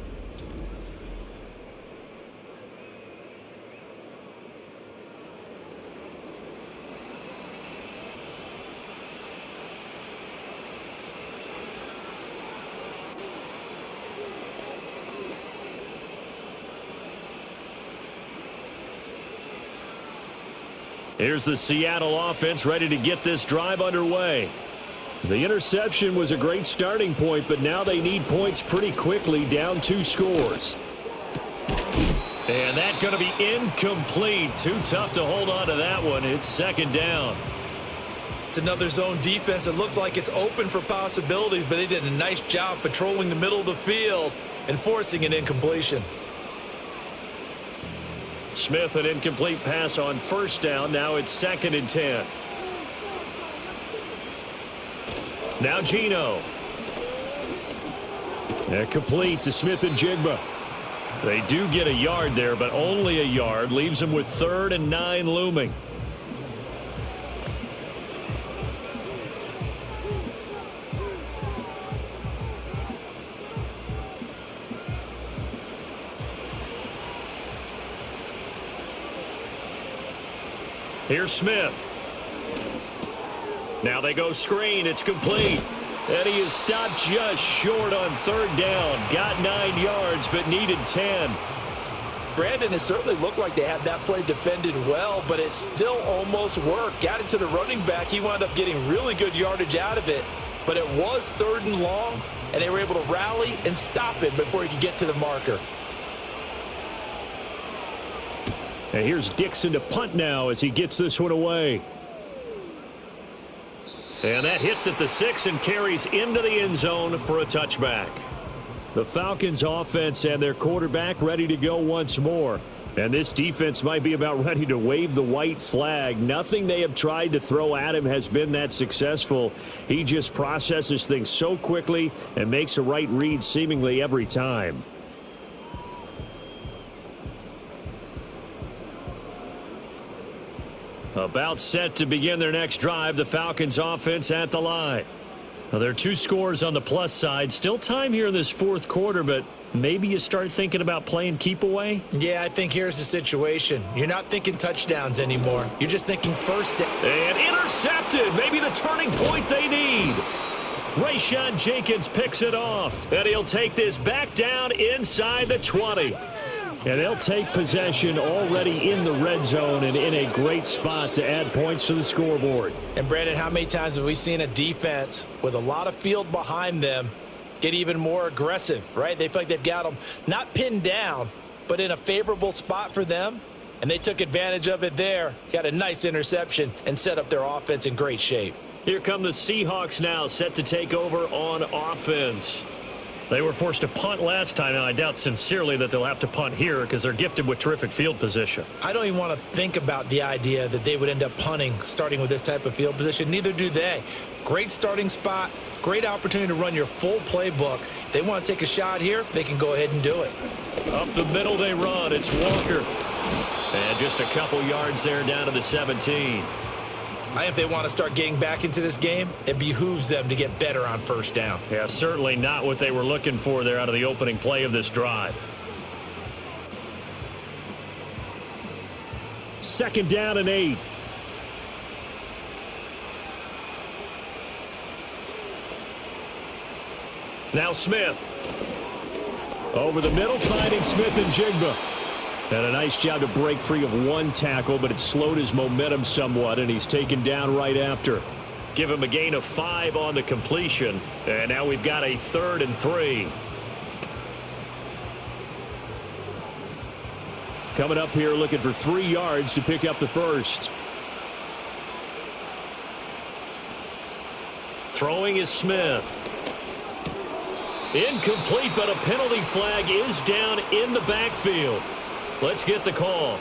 Here's the Seattle offense ready to get this drive underway. The interception was a great starting point, but now they need points pretty quickly, down 2 scores. And that's going to be incomplete. Too tough to hold on to that one. It's second down. It's another zone defense. It looks like it's open for possibilities, but they did a nice job patrolling the middle of the field and forcing an incompletion. Smith, an incomplete pass on first down. Now it's 2nd and 10. Now Geno. And complete to Smith and Jigba. They do get a yard there, but only a yard. Leaves them with 3rd and 9 looming. Here's Smith. Now they go screen. It's complete. And he is stopped just short on 3rd down. Got 9 yards, but needed 10. Brandon, it certainly looked like they had that play defended well, but it still almost worked. Got it to the running back. He wound up getting really good yardage out of it, but it was 3rd and long, and they were able to rally and stop it before he could get to the marker. And here's Dixon to punt now as he gets this one away. And that hits at the 6 and carries into the end zone for a touchback. The Falcons offense and their quarterback ready to go once more. And this defense might be about ready to wave the white flag. Nothing they have tried to throw at him has been that successful. He just processes things so quickly and makes a right read seemingly every time. About set to begin their next drive, the Falcons offense at the line. Now, there are 2 scores on the plus side. Still time here in this 4th quarter, but maybe you start thinking about playing keep away? Yeah, I think here's the situation. You're not thinking touchdowns anymore. You're just thinking first down. And intercepted. Maybe the turning point they need. Rayshon Jenkins picks it off. And he'll take this back down inside the 20. And they'll take possession already in the red zone and in a great spot to add points to the scoreboard. And, Brandon, how many times have we seen a defense with a lot of field behind them get even more aggressive, right? They feel like they've got them not pinned down, but in a favorable spot for them. And they took advantage of it there. Got a nice interception and set up their offense in great shape. Here come the Seahawks now, set to take over on offense. They were forced to punt last time, and I doubt sincerely that they'll have to punt here because they're gifted with terrific field position. I don't even want to think about the idea that they would end up punting starting with this type of field position. Neither do they. Great starting spot, great opportunity to run your full playbook. If they want to take a shot here, they can go ahead and do it. Up the middle they run. It's Walker. And just a couple yards there down to the 17. If they want to start getting back into this game, it behooves them to get better on first down. Yeah, certainly not what they were looking for there out of the opening play of this drive. 2nd down and 8. Now Smith. Over the middle, finding Smith and Jigba. And a nice job to break free of 1 tackle, but it slowed his momentum somewhat, and he's taken down right after. Give him a gain of 5 on the completion, and now we've got a 3rd and 3. Coming up here looking for 3 yards to pick up the first. Throwing is Smith. Incomplete, but a penalty flag is down in the backfield. Let's get the call.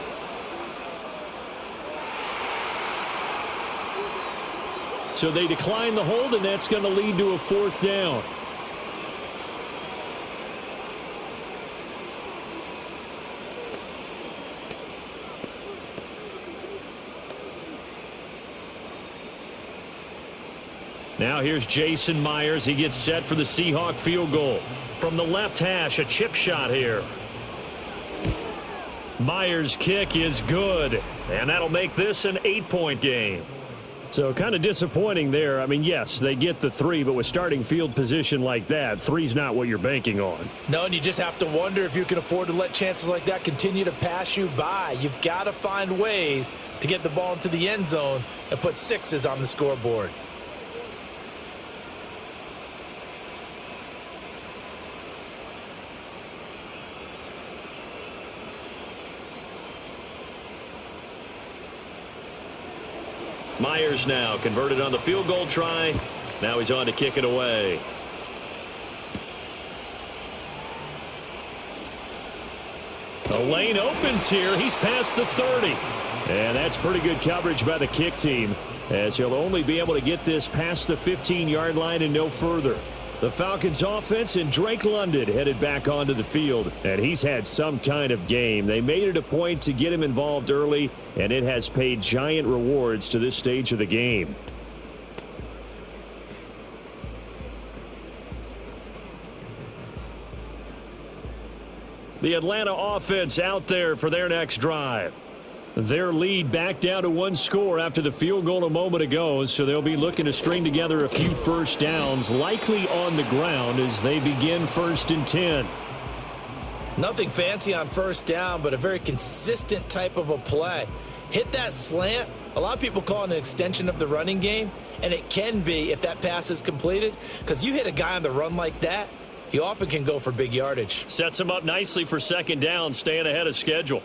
So they decline the hold, and that's going to lead to a 4th down. Now here's Jason Myers. He gets set for the Seahawk field goal. From the left hash, a chip shot here. Myers' kick is good, and that'll make this an 8-point game. So kind of disappointing there. I mean, yes, they get the 3, but with starting field position like that, 3's not what you're banking on. No, and you just have to wonder if you can afford to let chances like that continue to pass you by. You've got to find ways to get the ball into the end zone and put 6s on the scoreboard. Myers now converted on the field goal try. Now he's on to kick it away. The lane opens here. He's past the 30. And that's pretty good coverage by the kick team, as he'll only be able to get this past the 15-yard line and no further. The Falcons offense and Drake London headed back onto the field, and he's had some kind of game. They made it a point to get him involved early, and it has paid giant rewards to this stage of the game. The Atlanta offense out there for their next drive. Their lead back down to 1 score after the field goal a moment ago, so they'll be looking to string together a few first downs, likely on the ground as they begin 1st and 10. Nothing fancy on first down, but a very consistent type of a play. Hit that slant. A lot of people call it an extension of the running game, and it can be if that pass is completed, because you hit a guy on the run like that, he often can go for big yardage. Sets him up nicely for 2nd down, staying ahead of schedule.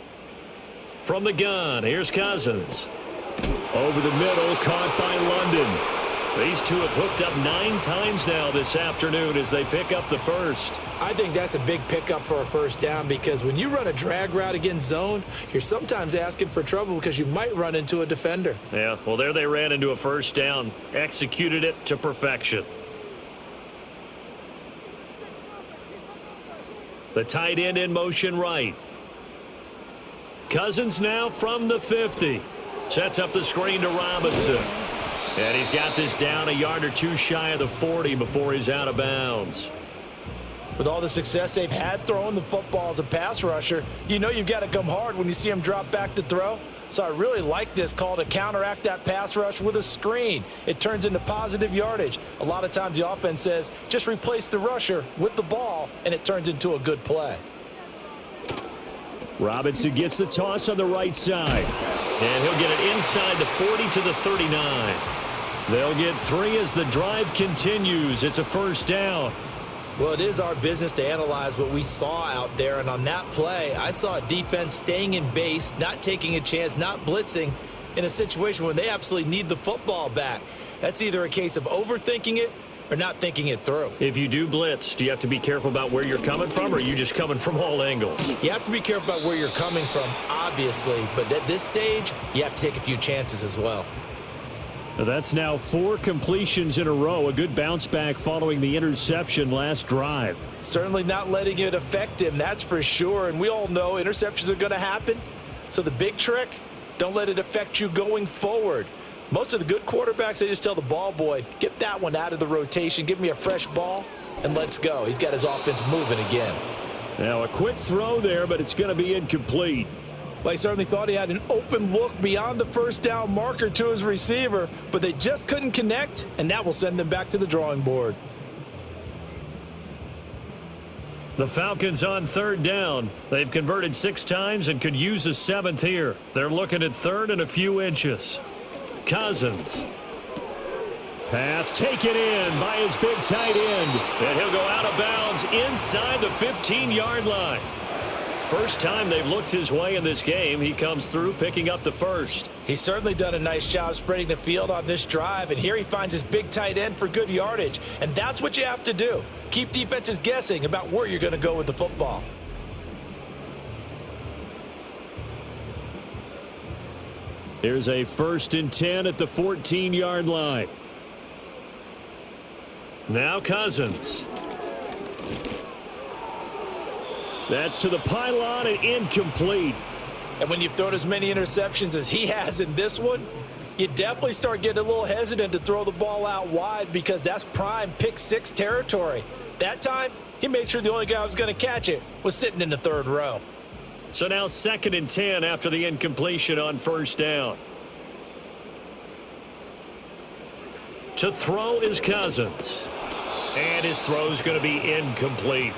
From the gun, here's Cousins. Over the middle, caught by London. These two have hooked up 9 times now this afternoon as they pick up the first. I think that's a big pickup for a first down, because when you run a drag route against zone, you're sometimes asking for trouble because you might run into a defender. Yeah, well, there they ran into a first down. Executed it to perfection. The tight end in motion right. Cousins now from the 50. Sets up the screen to Robinson. And he's got this down a yard or 2 shy of the 40 before he's out of bounds. With all the success they've had throwing the football as a pass rusher, you know you've got to come hard when you see him drop back to throw. So I really like this call to counteract that pass rush with a screen. It turns into positive yardage. A lot of times the offense says, just replace the rusher with the ball, and it turns into a good play. Robinson gets the toss on the right side. And he'll get it inside the 40 to the 39. They'll get 3 as the drive continues. It's a first down. Well, it is our business to analyze what we saw out there. And on that play, I saw a defense staying in base, not taking a chance, not blitzing in a situation when they absolutely need the football back. That's either a case of overthinking it or not thinking it through. If you do blitz, do you have to be careful about where you're coming from, or are you just coming from all angles? You have to be careful about where you're coming from, obviously. But at this stage, you have to take a few chances as well. That's now 4 completions in a row. A good bounce back following the interception last drive. Certainly not letting it affect him, that's for sure. And we all know interceptions are going to happen. So the big trick, don't let it affect you going forward. Most of the good quarterbacks, they just tell the ball boy, get that one out of the rotation, give me a fresh ball, and let's go. He's got his offense moving again. Now a quick throw there, but it's going to be incomplete. Well, he certainly thought he had an open look beyond the first down marker to his receiver, but they just couldn't connect, and that will send them back to the drawing board. The Falcons on 3rd down. They've converted 6 times and could use a 7th here. They're looking at 3rd and a few inches. Cousins. Pass taken in by his big tight end. And he'll go out of bounds inside the 15-yard line. First time they've looked his way in this game. He comes through picking up the first. He's certainly done a nice job spreading the field on this drive. And here he finds his big tight end for good yardage. And that's what you have to do. Keep defenses guessing about where you're going to go with the football. Here's a 1st and 10 at the 14-yard line. Now Cousins. That's to the pylon and incomplete. And when you've thrown as many interceptions as he has in this one, you definitely start getting a little hesitant to throw the ball out wide, because that's prime pick 6 territory. That time, he made sure the only guy who was going to catch it was sitting in the 3rd row. So now 2nd and 10 after the incompletion on 1st down. To throw is Cousins. And his throw's going to be incomplete.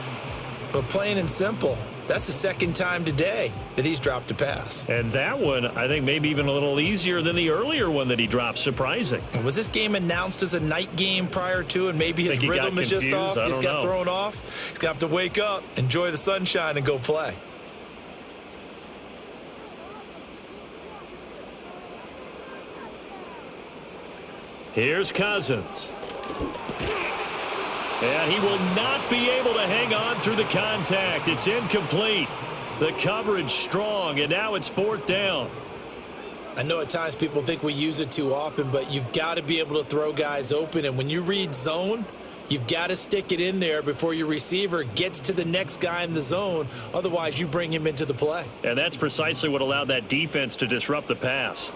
But plain and simple, that's the second time today that he's dropped a pass. And that one, I think, maybe even a little easier than the earlier one that he dropped. Surprising. Was this game announced as a night game prior to, and maybe his rhythm is just off? He's got thrown off. He's going to have to wake up, enjoy the sunshine, and go play. Here's Cousins. And he will not be able to hang on through the contact. It's incomplete. The coverage strong, and now it's 4th down. I know at times people think we use it too often, but you've got to be able to throw guys open. And when you read zone, you've got to stick it in there before your receiver gets to the next guy in the zone. Otherwise, you bring him into the play. And that's precisely what allowed that defense to disrupt the pass.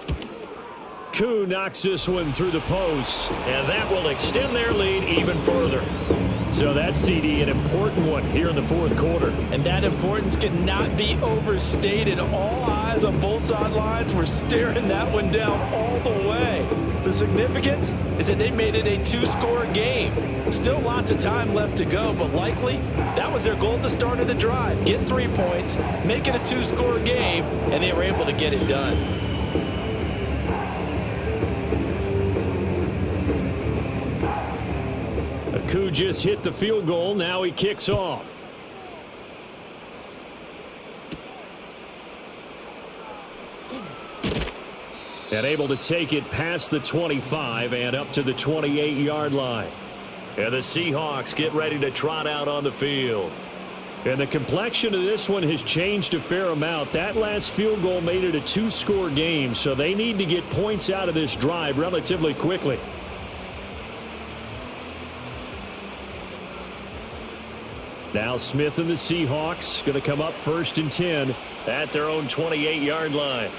Koo knocks this one through the post, and that will extend their lead even further. So that's, CD, an important one here in the 4th quarter. And that importance cannot be overstated. All eyes on both sidelines were staring that one down all the way. The significance is that they made it a 2-score game. Still lots of time left to go, but likely that was their goal at the start of the drive. Get 3 points, make it a 2-score game, and they were able to get it done. Koo just hit the field goal. Now he kicks off. And able to take it past the 25 and up to the 28-yard line. And the Seahawks get ready to trot out on the field. And the complexion of this one has changed a fair amount. That last field goal made it a 2-score game, so they need to get points out of this drive relatively quickly. Now Smith and the Seahawks going to come up 1st and 10 at their own 28-yard line.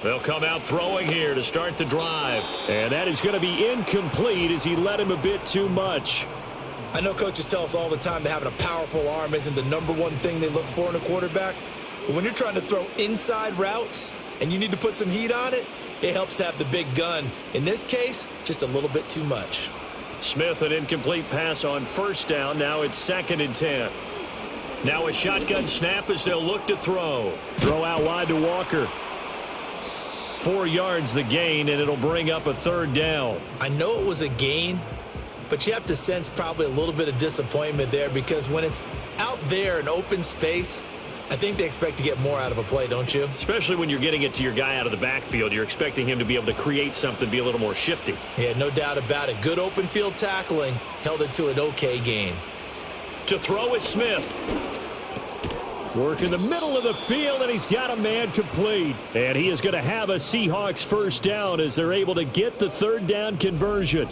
They'll come out throwing here to start the drive. And that is going to be incomplete as he led him a bit too much. I know coaches tell us all the time that having a powerful arm isn't the #1 thing they look for in a quarterback. But when you're trying to throw inside routes and you need to put some heat on it, it helps to have the big gun. In this case, just a little bit too much. Smith, an incomplete pass on 1st down. Now it's 2nd and 10. Now a shotgun snap as they'll look to throw. Throw out wide to Walker. 4 yards the gain, and it'll bring up a 3rd down. I know it was a gain, but you have to sense probably a little bit of disappointment there, because when it's out there in open space, I think they expect to get more out of a play, don't you? Especially when you're getting it to your guy out of the backfield. You're expecting him to be able to create something, be a little more shifty. Yeah, no doubt about it. Good open field tackling held it to an okay gain. To throw is Smith. Work in the middle of the field, and he's got a man complete. And he is going to have a Seahawks 1st down as they're able to get the 3rd down conversion.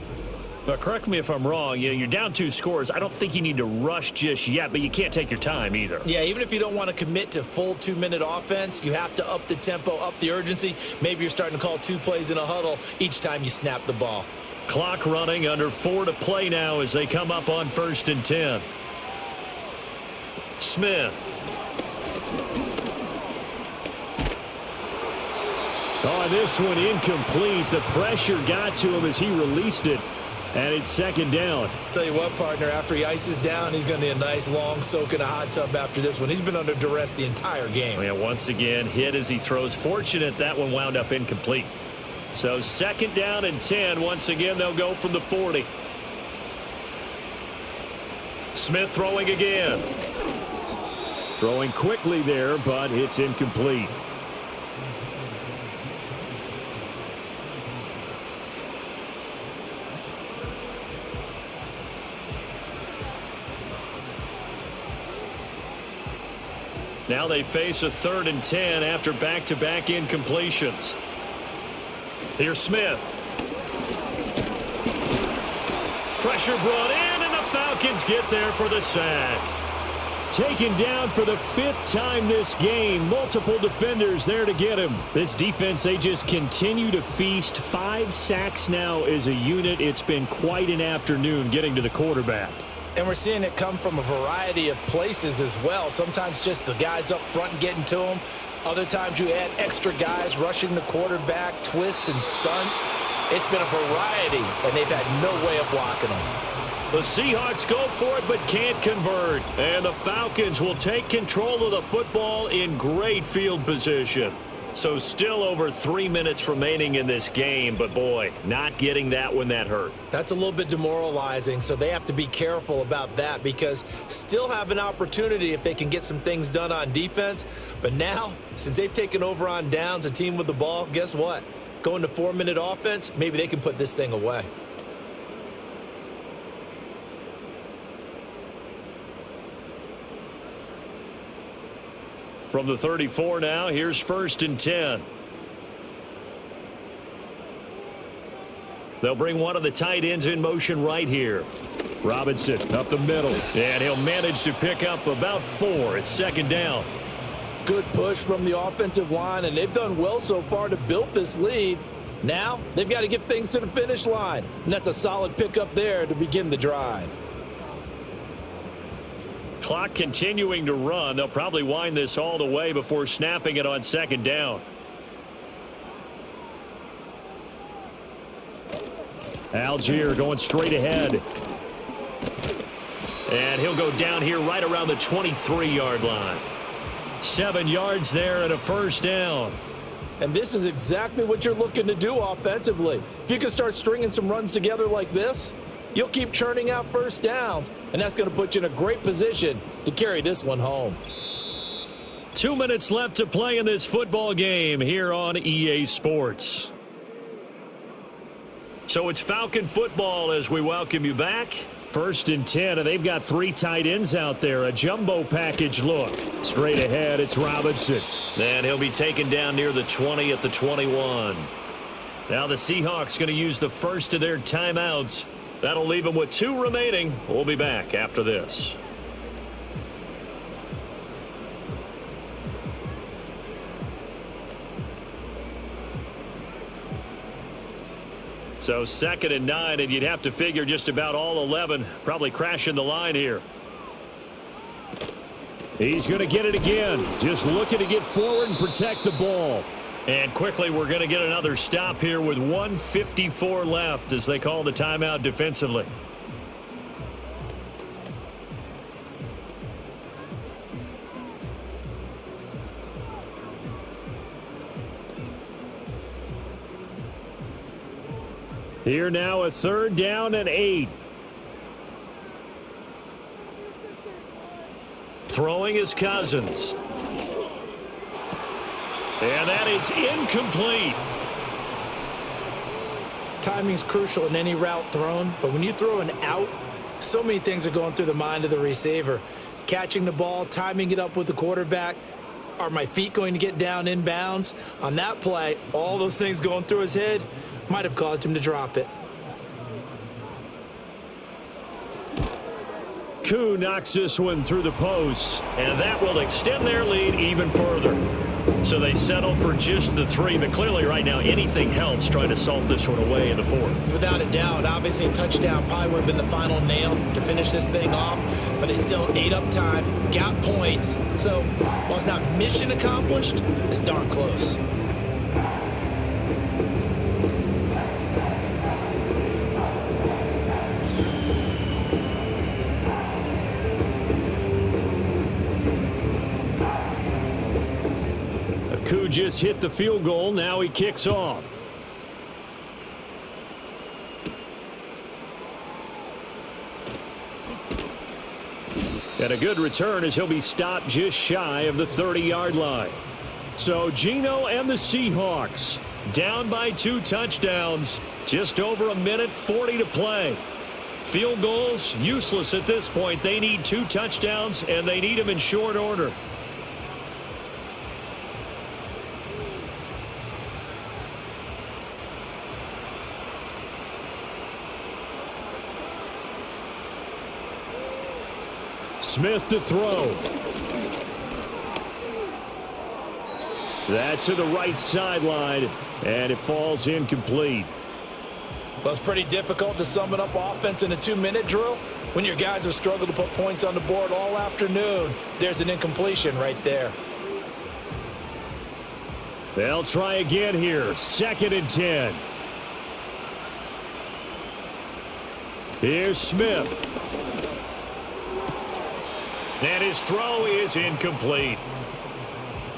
But correct me if I'm wrong, you're down 2 scores. I don't think you need to rush just yet, but you can't take your time either. Yeah, even if you don't want to commit to full 2-minute offense, you have to up the tempo, up the urgency. Maybe you're starting to call 2 plays in a huddle each time you snap the ball. Clock running, under 4 to play now as they come up on 1st and 10. Smith. Oh, this one incomplete. The pressure got to him as he released it. And it's 2nd down. Tell you what, partner, after he ices down, he's going to need a nice long soak in a hot tub after this one. He's been under duress the entire game. Yeah, once again, hit as he throws. Fortunate that one wound up incomplete. So 2nd down and 10. Once again, they'll go from the 40. Smith throwing again. Throwing quickly there, but it's incomplete. Now they face a 3rd and 10 after back-to-back incompletions. Here's Smith. Pressure brought in, and the Falcons get there for the sack. Taken down for the 5th time this game. Multiple defenders there to get him. This defense, they just continue to feast. 5 sacks now as a unit. It's been quite an afternoon getting to the quarterback. And we're seeing it come from a variety of places as well. Sometimes just the guys up front getting to him. Other times you add extra guys rushing the quarterback, twists and stunts. It's been a variety, and they've had no way of blocking them. The Seahawks go for it but can't convert. And the Falcons will take control of the football in great field position. So still over 3 minutes remaining in this game, but boy, not getting that when that hurt. That's a little bit demoralizing, so they have to be careful about that because still have an opportunity if they can get some things done on defense. But now, since they've taken over on downs, a team with the ball, guess what? Going to 4-minute offense, maybe they can put this thing away. From the 34 now, here's 1st and 10. They'll bring one of the tight ends in motion right here. Robinson up the middle, and he'll manage to pick up about 4. It's 2nd down. Good push from the offensive line, and they've done well so far to build this lead. Now, they've got to get things to the finish line, and that's a solid pickup there to begin the drive. Clock continuing to run. They'll probably wind this all the way before snapping it on 2nd down. Algier going straight ahead. And he'll go down here right around the 23-yard line. 7 yards there and a 1st down. And this is exactly what you're looking to do offensively. If you can start stringing some runs together like this, you'll keep churning out 1st downs, and that's going to put you in a great position to carry this one home. 2 minutes left to play in this football game here on EA Sports. So it's Falcon football as we welcome you back. 1st and 10, and they've got 3 tight ends out there. A jumbo package look. Straight ahead, it's Robinson. And he'll be taken down near the 20 at the 21. Now the Seahawks going to use the first of their timeouts. That'll leave them with 2 remaining. We'll be back after this. So 2nd and 9, and you'd have to figure just about all 11 probably crashing the line here. He's going to get it again. Just looking to get forward and protect the ball. And quickly, we're going to get another stop here with 1:54 left as they call the timeout defensively. Here now, a 3rd down and 8. Throwing is Cousins. And that is incomplete. Timing's crucial in any route thrown, but when you throw an out, so many things are going through the mind of the receiver. Catching the ball, timing it up with the quarterback. Are my feet going to get down inbounds? On that play, all those things going through his head might have caused him to drop it. Koo knocks this one through the post, and that will extend their lead even further. So they settle for just the 3, but clearly right now anything helps trying to salt this one away in the 4th. Without a doubt, obviously a touchdown probably would have been the final nail to finish this thing off, but they still ate up time, got points. So while it's not mission accomplished, it's darn close. Koo just hit the field goal. Now he kicks off. And a good return as he'll be stopped just shy of the 30-yard line. So Geno and the Seahawks down by 2 touchdowns. Just over 1:40 to play. Field goals useless at this point. They need 2 touchdowns, and they need them in short order. Smith to throw. That's to the right sideline, and it falls incomplete. Well, it's pretty difficult to sum it up offense in a 2-minute drill. When your guys have struggled to put points on the board all afternoon, there's an incompletion right there. They'll try again here. 2nd and 10. Here's Smith. And his throw is incomplete.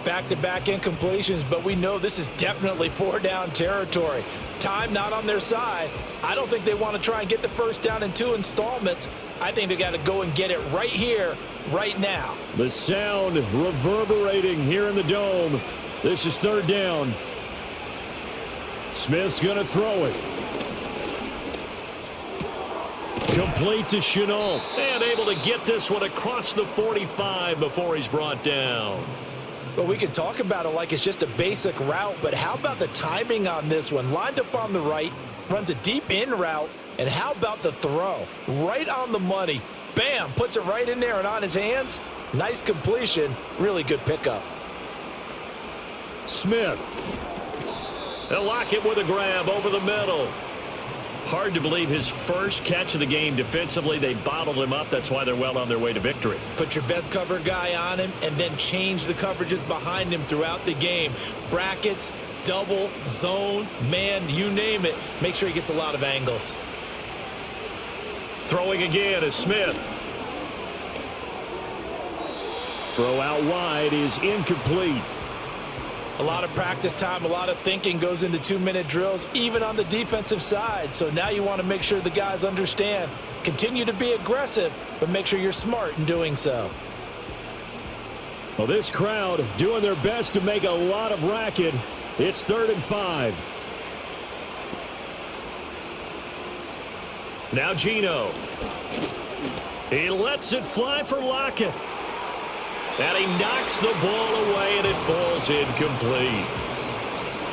Back-to-back incompletions, but we know this is definitely 4-down territory. Time not on their side. I don't think they want to try and get the first down in 2 installments. I think they got to go and get it right here, right now. The sound reverberating here in the dome. This is 3rd down. Smith's going to throw it. Complete to Chenault. And able to get this one across the 45 before he's brought down. Well, we can talk about it like it's just a basic route, but how about the timing on this one? Lined up on the right, runs a deep in route, and how about the throw? Right on the money. Bam, puts it right in there and on his hands. Nice completion, really good pickup. Smith. They'll lock it with a grab over the middle. Hard to believe his first catch of the game defensively. They bottled him up. That's why they're well on their way to victory. Put your best cover guy on him and then change the coverages behind him throughout the game. Brackets, double, zone, man, you name it. Make sure he gets a lot of angles. Throwing again is Smith. Throw out wide is incomplete. A lot of practice time, a lot of thinking goes into 2-minute drills, even on the defensive side. So now you want to make sure the guys understand. Continue to be aggressive, but make sure you're smart in doing so. Well, this crowd doing their best to make a lot of racket. It's 3rd and 5. Now Geno. He lets it fly for Lockett. And he knocks the ball away, and it falls incomplete.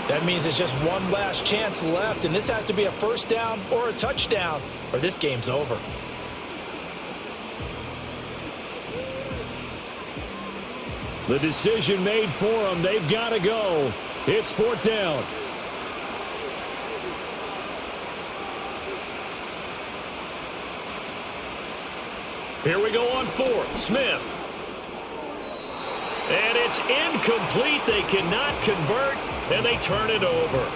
That means it's just one last chance left, and this has to be a first down or a touchdown, or this game's over. The decision made for them. They've got to go. It's 4th down. Here we go on 4th. Smith. And it's incomplete. They cannot convert, and they turn it over.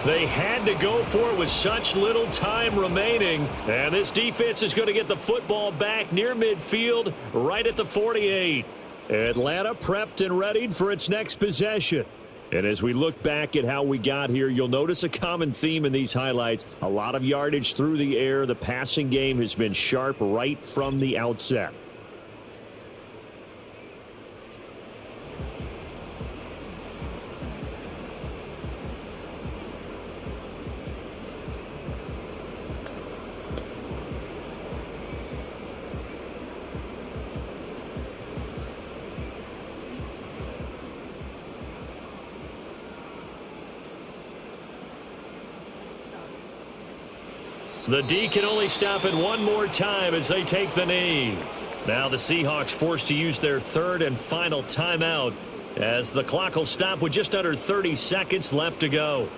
They had to go for it with such little time remaining. And this defense is going to get the football back near midfield, right at the 48. Atlanta prepped and readied for its next possession. And as we look back at how we got here, you'll notice a common theme in these highlights. A lot of yardage through the air. The passing game has been sharp right from the outset. The D can only stop it one more time as they take the knee. Now the Seahawks forced to use their 3rd and final timeout as the clock will stop with just under 30 seconds left to go.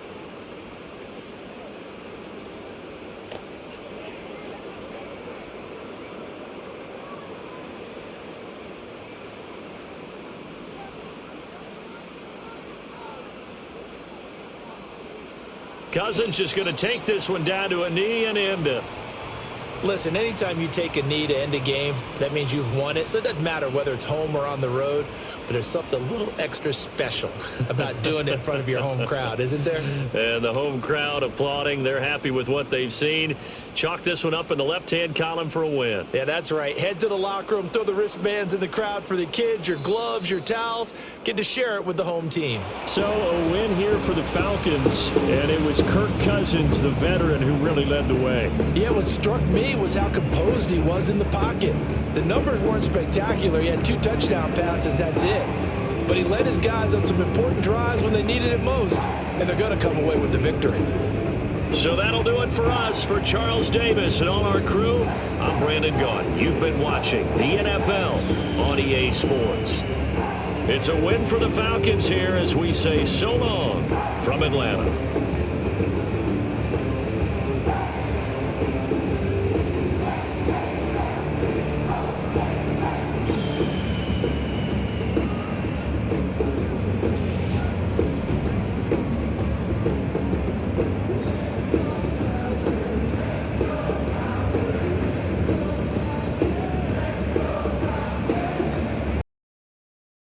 Cousins is going to take this one down to a knee and end it. Listen, anytime you take a knee to end a game, that means you've won it. So it doesn't matter whether it's home or on the road, but there's something a little extra special about doing it in front of your home crowd, isn't there? And the home crowd applauding. They're happy with what they've seen. Chalk this one up in the left-hand column for a win. Yeah, that's right. Head to the locker room, throw the wristbands in the crowd for the kids, your gloves, your towels. Get to share it with the home team. So a win here for the Falcons, and it was Kirk Cousins, the veteran, who really led the way. Yeah, what struck me was how composed he was in the pocket. The numbers weren't spectacular. He had 2 touchdown passes, that's it. But he led his guys on some important drives when they needed it most, and they're going to come away with the victory. So that'll do it for us. For Charles Davis and all our crew, I'm Brandon Gaudin. You've been watching the NFL on EA Sports. It's a win for the Falcons here as we say so long from Atlanta.